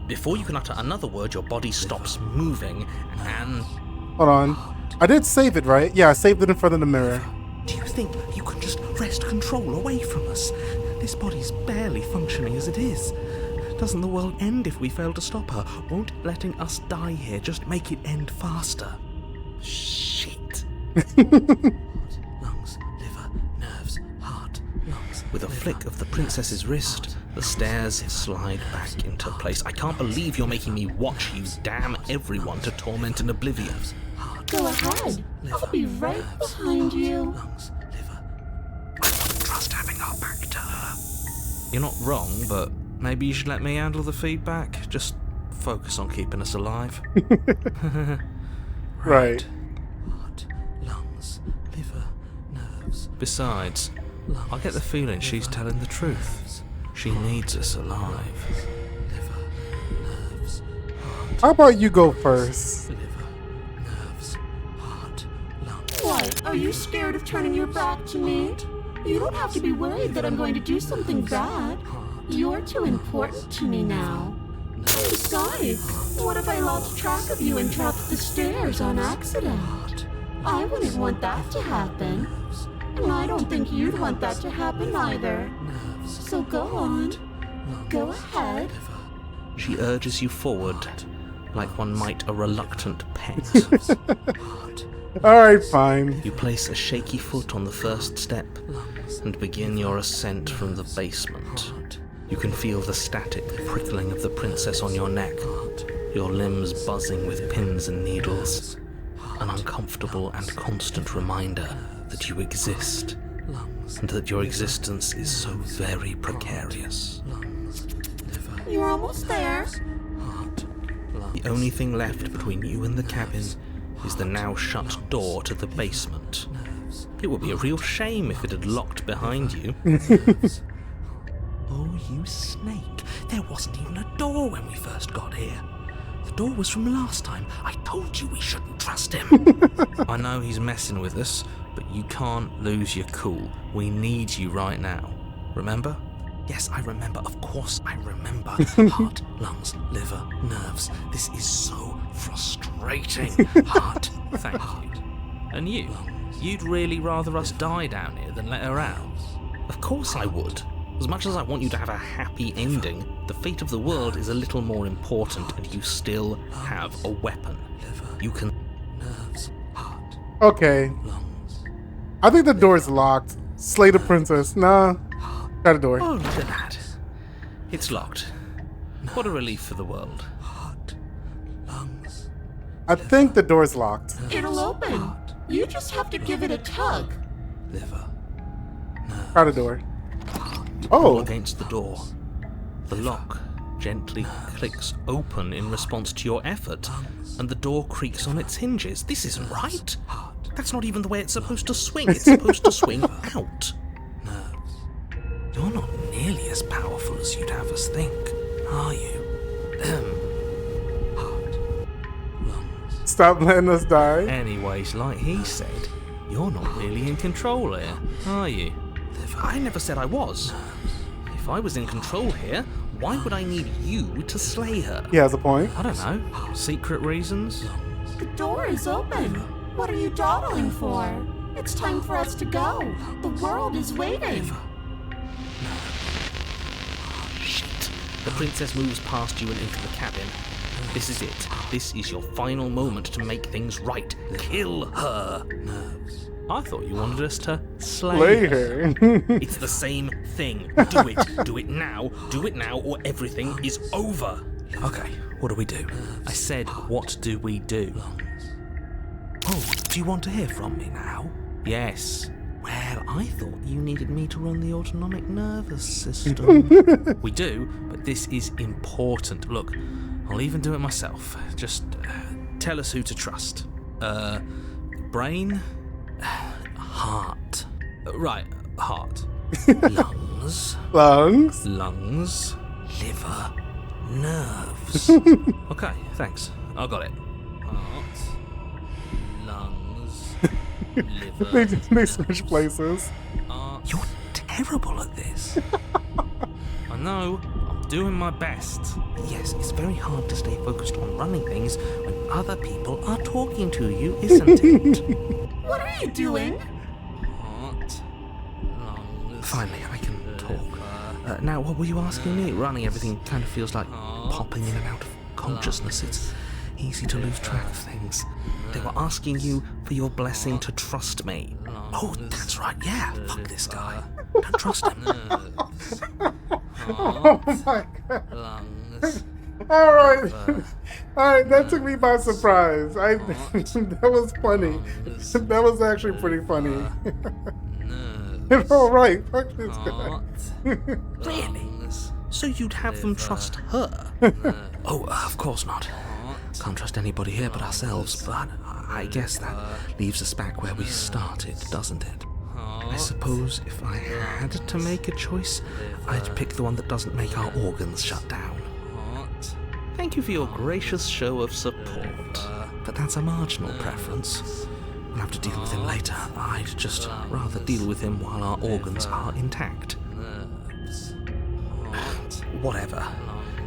[SPEAKER 2] Before you can utter another word, your body stops moving, and...
[SPEAKER 1] Hold on. I did save it, right? Yeah, I saved it in front of the mirror.
[SPEAKER 2] Do you think you can just wrest control away from us? This body's barely functioning as it is. Doesn't the world end if we fail to stop her? Won't letting us die here just make it end faster? Shit. Lungs, liver, nerves, heart, lungs. With a flick of the princess's wrist, the stairs slide back into place. I can't believe you're making me watch you damn everyone to torment in oblivion.
[SPEAKER 4] Go ahead. I'll be right behind you.
[SPEAKER 2] Lungs, liver. I wouldn't trust having our back to her. You're not wrong, but maybe you should let me handle the feedback. Just focus on keeping us alive.
[SPEAKER 1] Right.
[SPEAKER 2] Heart, lungs, liver, nerves. Besides, I get the feeling she's telling the truth. She needs us alive. Liver, nerves, heart,
[SPEAKER 1] How about you go first?
[SPEAKER 2] liver, nerves, heart, lungs.
[SPEAKER 4] What? Are you scared of turning your back to me? You don't have to be worried that I'm going to do something bad. You're too important to me now. Besides, what if I lost track of you and dropped the stairs on accident? I wouldn't want that to happen. And I don't think you'd want that to happen either. So go on. Go ahead.
[SPEAKER 2] She urges you forward, like one might a reluctant pet.
[SPEAKER 1] Alright, fine.
[SPEAKER 2] You place a shaky foot on the first step and begin your ascent from the basement. You can feel the static prickling of the princess on your neck, your limbs buzzing with pins and needles, an uncomfortable and constant reminder that you exist, and that your existence is so very precarious.
[SPEAKER 4] You're almost there.
[SPEAKER 2] The only thing left between you and the cabin is the now shut door to the basement. It would be a real shame if it had locked behind you. Oh, you snake. There wasn't even a door when we first got here. The door was from last time. I told you we shouldn't trust him. I know he's messing with us, but you can't lose your cool. We need you right now. Remember? Yes, I remember. Of course I remember. Heart, lungs, liver, nerves. This is so frustrating. Heart, thank you. And you? You'd really rather us die down here than let her out? Of course I would. As much as I want you to have a happy ending, the fate of the world is a little more important, and you still have a weapon. You can... Nerves, heart,
[SPEAKER 1] Okay.
[SPEAKER 2] lungs.
[SPEAKER 1] I think the door's locked. Slay the princess. Nah. Try the door.
[SPEAKER 2] Oh, look at that. It's locked. What a relief for the world. Heart, lungs.
[SPEAKER 1] I think the door's locked.
[SPEAKER 4] It'll open. You just have to give it a tug.
[SPEAKER 2] Liver.
[SPEAKER 1] Try the door.
[SPEAKER 2] Pull
[SPEAKER 1] Oh.
[SPEAKER 2] against the door. The lock gently clicks open in response to your effort, and the door creaks on its hinges. This isn't right. That's not even the way it's supposed to swing. It's supposed to swing out. You're not nearly as powerful as you'd have us think, are you? Heart, lungs.
[SPEAKER 1] Stop letting us die.
[SPEAKER 2] Anyways, like he said, you're not really in control here, are you? I never said I was. If I was in control here, why would I need you to slay her?
[SPEAKER 1] He has a point.
[SPEAKER 2] I don't know. Secret reasons?
[SPEAKER 4] The door is open. What are you dawdling for? It's time for us to go. The world is waiting.
[SPEAKER 2] Shit. The princess moves past you and into the cabin. This is it. This is your final moment to make things right. Kill her. I thought you wanted us to slay her.
[SPEAKER 1] Slay her.
[SPEAKER 2] It's the same thing. Do it. Do it now. Do it now, or everything is over. Okay, what do we do? I said, what do we do? Oh, do you want to hear from me now? Yes. Well, I thought you needed me to run the autonomic nervous system. We do, but this is important. Look, I'll even do it myself. Just tell us who to trust. Brain? Heart. Right, heart. Lungs.
[SPEAKER 1] Lungs.
[SPEAKER 2] Lungs. Liver. Nerves. Okay, thanks. I got it. Heart. Lungs. Liver.
[SPEAKER 1] They switch places.
[SPEAKER 2] You're terrible at this. I know. I'm doing my best. Yes, it's very hard to stay focused on running things when other people are talking to you, isn't it?
[SPEAKER 4] What are you doing?
[SPEAKER 2] Heart. Lungs. Finally, I can talk. Now, what were you asking me? Running everything kind of feels like popping in and out of consciousness. It's easy to lose track of things. They were asking you for your blessing to trust me. Oh, that's right, yeah. Fuck this guy. Don't trust him.
[SPEAKER 1] Oh my god. Alright. Alright, that took me by surprise. That was funny. That was actually pretty funny. Alright, fuck this guy.
[SPEAKER 2] Really? So you'd have them trust her? Oh, of course not. Can't trust anybody here but ourselves, but I guess that leaves us back where we started, doesn't it? I suppose if I had to make a choice, I'd pick the one that doesn't make our organs shut down. Thank you for your gracious show of support, but that's a marginal preference. We'll have to deal with him later. I'd just rather deal with him while our organs are intact. Whatever.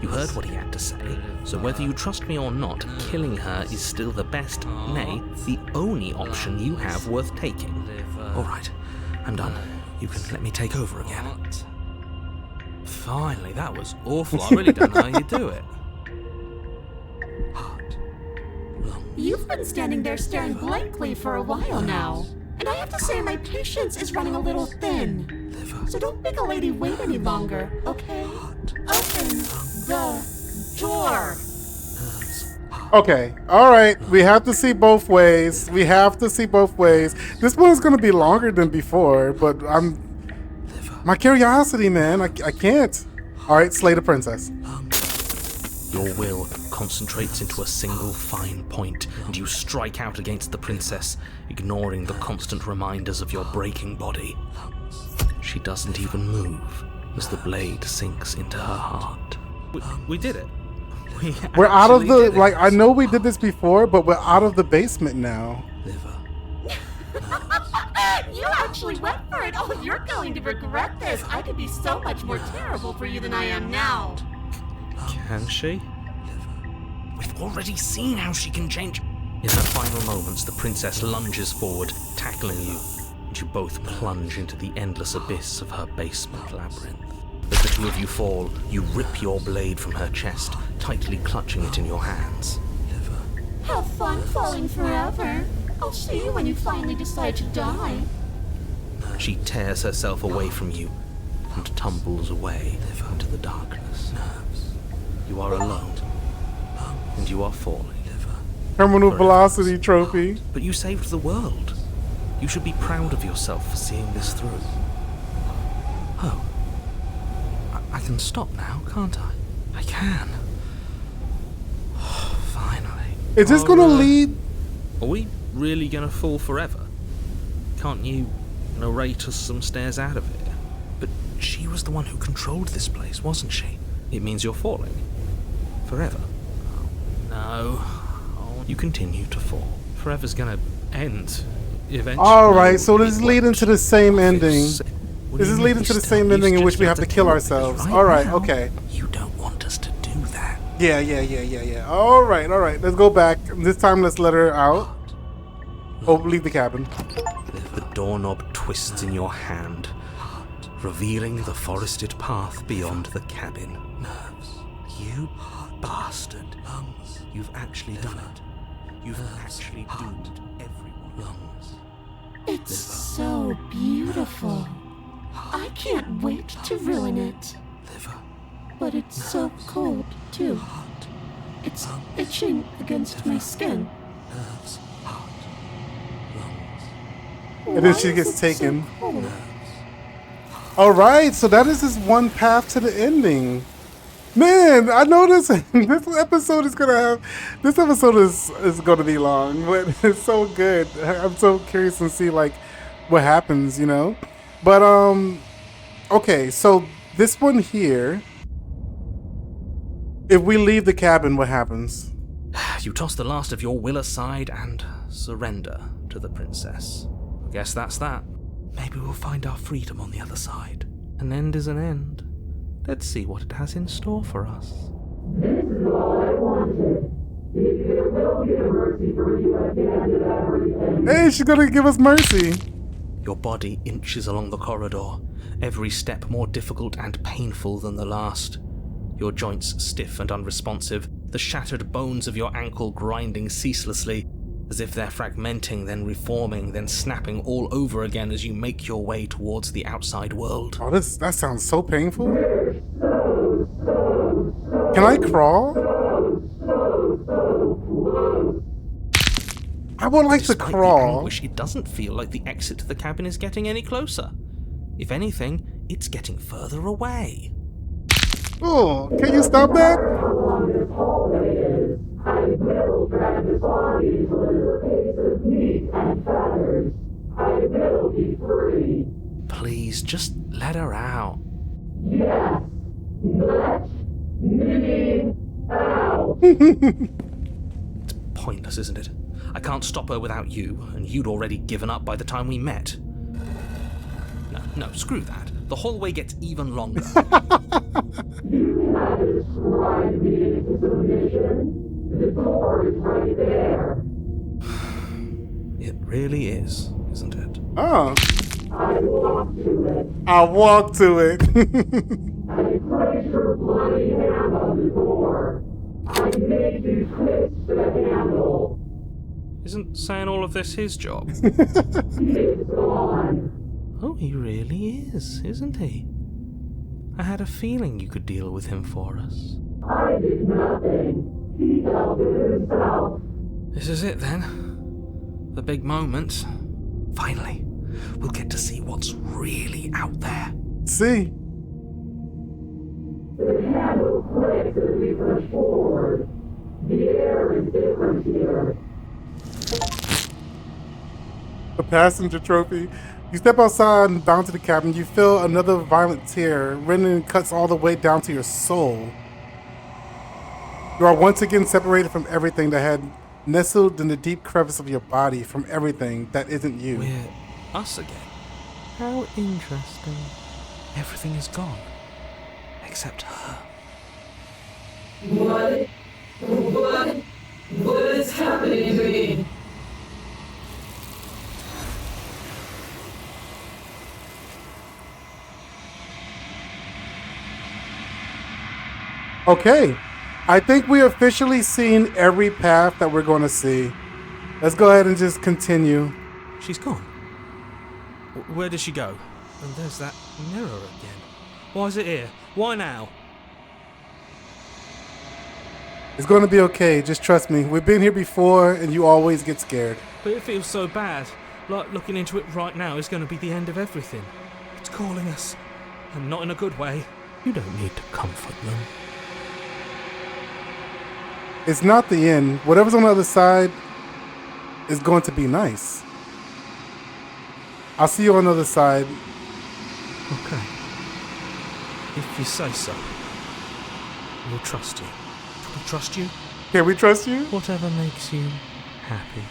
[SPEAKER 2] You heard what he had to say, so whether you trust me or not, killing her is still the best, nay, the only option you have worth taking. Alright, I'm done. You can let me take over again. Finally, that was awful. I really don't know how you do it. Heart.
[SPEAKER 4] You've been standing there staring blankly for a while now. And I have to say my patience is running a little thin. So don't make a lady wait any longer, okay? Open the door.
[SPEAKER 1] Okay, alright. We have to see both ways. We have to see both ways. This one is going to be longer than before, but my curiosity, man. I can't. Alright, slay the princess.
[SPEAKER 2] Your will concentrates into a single fine point, and you strike out against the princess, ignoring the constant reminders of your breaking body. She doesn't even move as the blade sinks into her heart. We did it.
[SPEAKER 1] We're out of the, like, I know we did this before, but we're out of the basement now.
[SPEAKER 4] You actually went for it. Oh, you're going to regret this. I could be so much more terrible for you than I am now.
[SPEAKER 2] Can she? We've already seen how she can change. In her final moments, the princess lunges forward, tackling you, and you both plunge into the endless abyss of her basement labyrinth. As the two of you fall, you rip your blade from her chest, tightly clutching it in your hands.
[SPEAKER 4] Have fun falling forever. I'll see you when you finally decide to die.
[SPEAKER 2] She tears herself away from you and tumbles away into the darkness. You are alone, and you are falling.
[SPEAKER 1] Terminal velocity trophy.
[SPEAKER 2] But you saved the world. You should be proud of yourself for seeing this through. Oh. I can stop now, can't I? I can. Finally.
[SPEAKER 1] Is this gonna lead?
[SPEAKER 2] Are we really gonna fall forever? Can't you narrate us some stairs out of it? But she was the one who controlled this place, wasn't she? It means you're falling. Forever. Oh, no. Oh, you continue to fall. Forever's gonna end. Eventually.
[SPEAKER 1] Alright, so this is leading to the same ending. This is leading to the same ending in which we have to kill ourselves. Alright, okay.
[SPEAKER 2] You don't want us to do that.
[SPEAKER 1] Yeah. Alright. Let's go back. This time let's let her out. Oh, leave the cabin.
[SPEAKER 2] The doorknob twists in your hand, revealing the forested path beyond the cabin. You bastard. You've actually done it. You've actually doomed everyone.
[SPEAKER 4] It's so beautiful. I can't wait to ruin it. But it's so cold, too. It's itching against my skin.
[SPEAKER 1] And then she gets taken. Alright, so that is just one path to the ending. Man, I know this episode is gonna be long, but it's so good. I'm so curious to see like what happens, you know? But okay, so this one here, if we leave the cabin, what happens?
[SPEAKER 2] You toss the last of your will aside and surrender to the princess. I guess that's that. Maybe we'll find our freedom on the other side. An end is an end. Let's see what it has in store for us.
[SPEAKER 5] This is all I wanted. If there will be a mercy for you at the end of everything.
[SPEAKER 1] Hey, she's gonna give us mercy.
[SPEAKER 2] Your body inches along the corridor, every step more difficult and painful than the last. Your joints stiff and unresponsive, the shattered bones of your ankle grinding ceaselessly, as if they're fragmenting, then reforming, then snapping all over again as you make your way towards the outside world.
[SPEAKER 1] Oh, that sounds so painful. Can I crawl? I would like to
[SPEAKER 2] Despite the
[SPEAKER 1] crawl.
[SPEAKER 2] anguish, it doesn't feel like the exit to the cabin is getting any closer. If anything, it's getting further away.
[SPEAKER 1] Oh, can you stop that?
[SPEAKER 5] How long this hallway is, I will drag this body till it is a piece of meat and feathers. I will be free.
[SPEAKER 2] Please, just let her out.
[SPEAKER 5] Yes, let me out.
[SPEAKER 2] It's pointless, isn't it? I can't stop her without you, and you'd already given up by the time we met. No, screw that. The hallway gets even longer.
[SPEAKER 5] You had described me into submission. The door is right there.
[SPEAKER 2] It really is, isn't it?
[SPEAKER 1] Oh,
[SPEAKER 5] I walk to it.
[SPEAKER 1] I'll walk to it.
[SPEAKER 5] I place your bloody hand on the door. I made you twist the handle.
[SPEAKER 2] Isn't saying all of this his job?
[SPEAKER 5] It's gone.
[SPEAKER 2] Oh, he really is, isn't he? I had a feeling you could deal with him for us.
[SPEAKER 5] I did nothing. He dealt with himself.
[SPEAKER 2] This is it then. The big moment. Finally, we'll get to see what's really out there.
[SPEAKER 1] See,
[SPEAKER 5] The handle clicks as we push forward. The air is different here.
[SPEAKER 1] the passenger trophy. You step outside and down to the cabin. You feel another violent tear, rending cuts all the way down to your soul. You are once again separated from everything that had nestled in the deep crevice of your body, from everything that isn't you.
[SPEAKER 2] We're us again. How interesting. Everything is gone. Except her.
[SPEAKER 5] What is happening to me?
[SPEAKER 1] Okay, I think we officially seen every path that we're going to see. Let's go ahead and just continue.
[SPEAKER 2] She's gone. Where did she go? And there's that mirror again. Why is it here? Why now?
[SPEAKER 1] It's going to be okay, just trust me. We've been here before and you always get scared.
[SPEAKER 2] But it feels so bad. Like looking into it right now is going to be the end of everything. It's calling us. And not in a good way. You don't need to comfort them.
[SPEAKER 1] It's not the end. Whatever's on the other side is going to be nice. I'll see you on the other side.
[SPEAKER 2] Okay. If you say so. We'll trust you. We'll trust you.
[SPEAKER 1] Can we trust you?
[SPEAKER 2] Whatever makes you happy.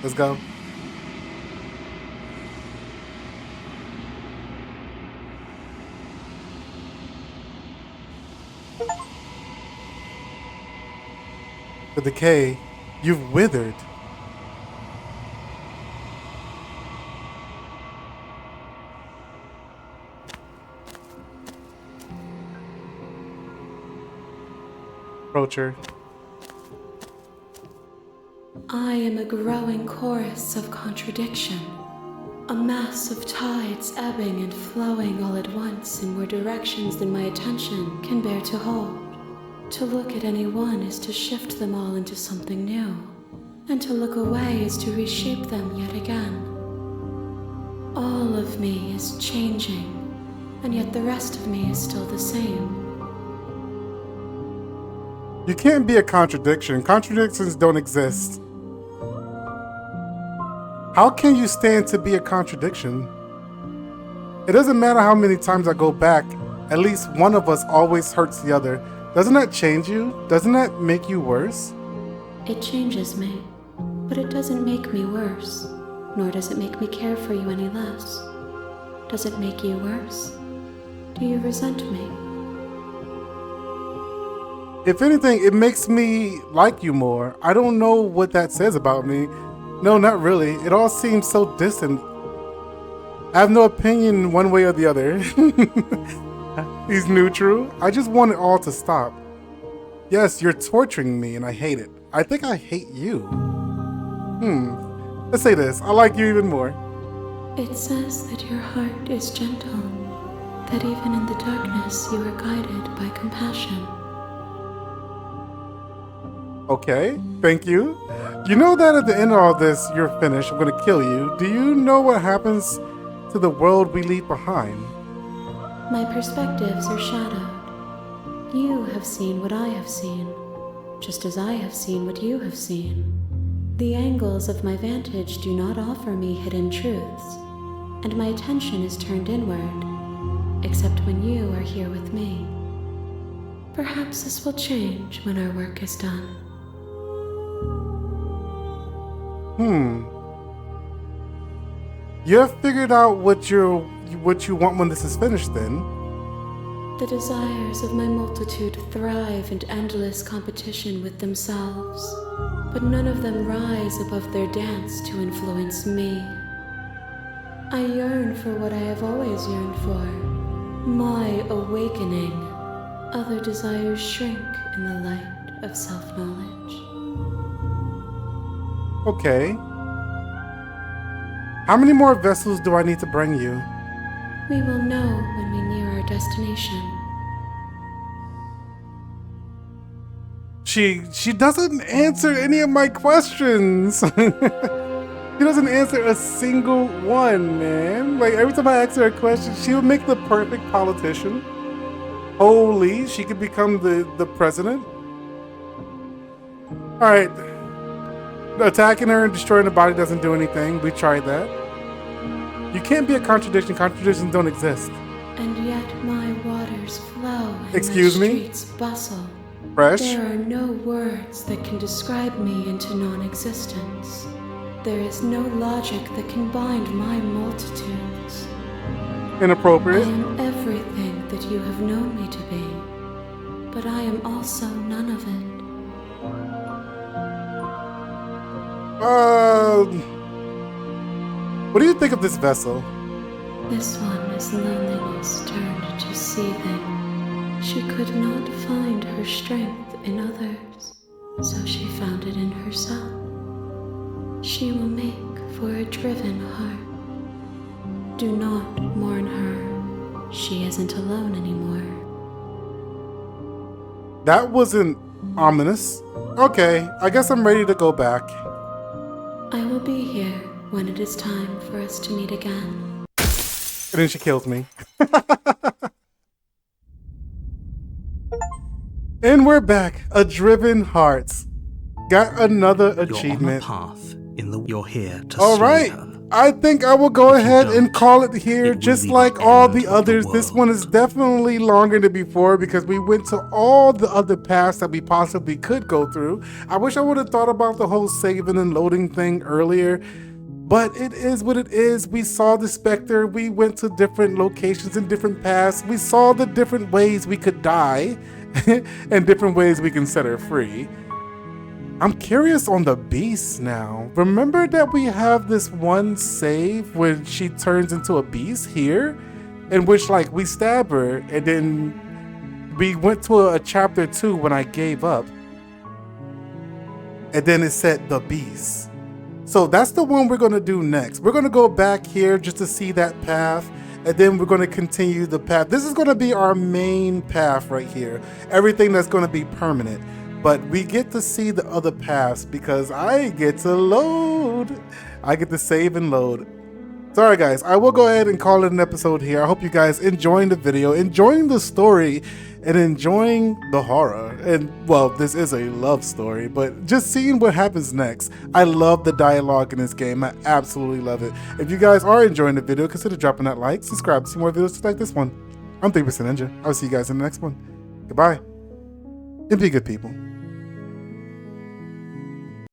[SPEAKER 1] Let's go. The decay, you've withered. Approach her.
[SPEAKER 4] I am a growing chorus of contradiction, a mass of tides ebbing and flowing all at once in more directions than my attention can bear to hold. To look at any one is to shift them all into something new, and to look away is to reshape them yet again. All of me is changing, and yet the rest of me is still the same.
[SPEAKER 1] You can't be a contradiction. Contradictions don't exist. How can you stand to be a contradiction? It doesn't matter how many times I go back, at least one of us always hurts the other. Doesn't that change you? Doesn't that make you worse?
[SPEAKER 4] It changes me, but it doesn't make me worse, nor does it make me care for you any less. Does it make you worse? Do you resent me?
[SPEAKER 1] If anything, it makes me like you more. I don't know what that says about me. No, not really. It all seems so distant. I have no opinion one way or the other. He's neutral. I just want it all to stop. Yes, you're torturing me and I hate it. I think I hate you. Let's say this. I like you even more.
[SPEAKER 4] It says that your heart is gentle, that even in the darkness you are guided by compassion.
[SPEAKER 1] Okay, thank you. You know that at the end of all this, you're finished. I'm gonna kill you. Do you know what happens to the world we leave behind?
[SPEAKER 4] My perspectives are shadowed. You have seen what I have seen, just as I have seen what you have seen. The angles of my vantage do not offer me hidden truths, and my attention is turned inward, except when you are here with me. Perhaps this will change when our work is done.
[SPEAKER 1] You have figured out what you want when this is finished then.
[SPEAKER 4] The desires of my multitude thrive in endless competition with themselves, but none of them rise above their dance to influence me. I yearn for what I have always yearned for, my awakening. Other desires shrink in the light of self-knowledge.
[SPEAKER 1] Okay. How many more vessels do I need to bring you?
[SPEAKER 4] We will know when we near our destination.
[SPEAKER 1] She doesn't answer any of my questions. She doesn't answer a single one, man. Like every time I ask her a question, she would make the perfect politician. Holy, she could become the president. Alright. Attacking her and destroying the body doesn't do anything. We tried that. You can't be a contradiction. Contradictions don't exist.
[SPEAKER 4] And yet my waters flow and
[SPEAKER 1] Excuse
[SPEAKER 4] my
[SPEAKER 1] me?
[SPEAKER 4] streets bustle.
[SPEAKER 1] Fresh?
[SPEAKER 4] There are no words that can describe me into non-existence. There is no logic that can bind my multitudes. I
[SPEAKER 1] Inappropriate.
[SPEAKER 4] am everything that you have known me to be, but I am also none of it.
[SPEAKER 1] What do you think of this vessel?
[SPEAKER 4] This one is loneliness turned to seething. She could not find her strength in others, so she found it in herself. She will make for a driven heart. Do not mourn her. She isn't alone anymore.
[SPEAKER 1] That wasn't ominous. Okay, I guess I'm ready to go back.
[SPEAKER 4] I will be here when it is time for us to meet again.
[SPEAKER 1] And then she kills me. And we're back. A driven hearts. Got another achievement.
[SPEAKER 2] You're on a path you're here to
[SPEAKER 1] All
[SPEAKER 2] slay
[SPEAKER 1] right.
[SPEAKER 2] her.
[SPEAKER 1] I think I will go
[SPEAKER 2] If you
[SPEAKER 1] ahead and
[SPEAKER 2] don't,
[SPEAKER 1] call it here,
[SPEAKER 2] it will
[SPEAKER 1] just
[SPEAKER 2] be
[SPEAKER 1] like
[SPEAKER 2] the
[SPEAKER 1] all
[SPEAKER 2] end
[SPEAKER 1] the
[SPEAKER 2] of the
[SPEAKER 1] others. This
[SPEAKER 2] world.
[SPEAKER 1] one is definitely longer than before because we went to all the other paths that we possibly could go through. I wish I would have thought about the whole saving and loading thing earlier, but it is what it is. We saw the Spectre. We went to different locations and different paths. We saw the different ways we could die and different ways we can set her free. I'm curious on the beast now. Remember that we have this one save when she turns into a beast here? In which like we stab her and then we went to a chapter 2 when I gave up. And then it said the beast. So that's the one we're gonna do next. We're gonna go back here just to see that path. And then we're gonna continue the path. This is gonna be our main path right here. Everything that's gonna be permanent. But we get to see the other paths because I get to load. I get to save and load. Sorry guys, I will go ahead and call it an episode here. I hope you guys enjoying the video, enjoying the story, and enjoying the horror. And well, this is a love story, but just seeing what happens next. I love the dialogue in this game. I absolutely love it. If you guys are enjoying the video, consider dropping that like, subscribe to see more videos just like this one. I'm 3% Ninja. I'll see you guys in the next one. Goodbye. And be good people.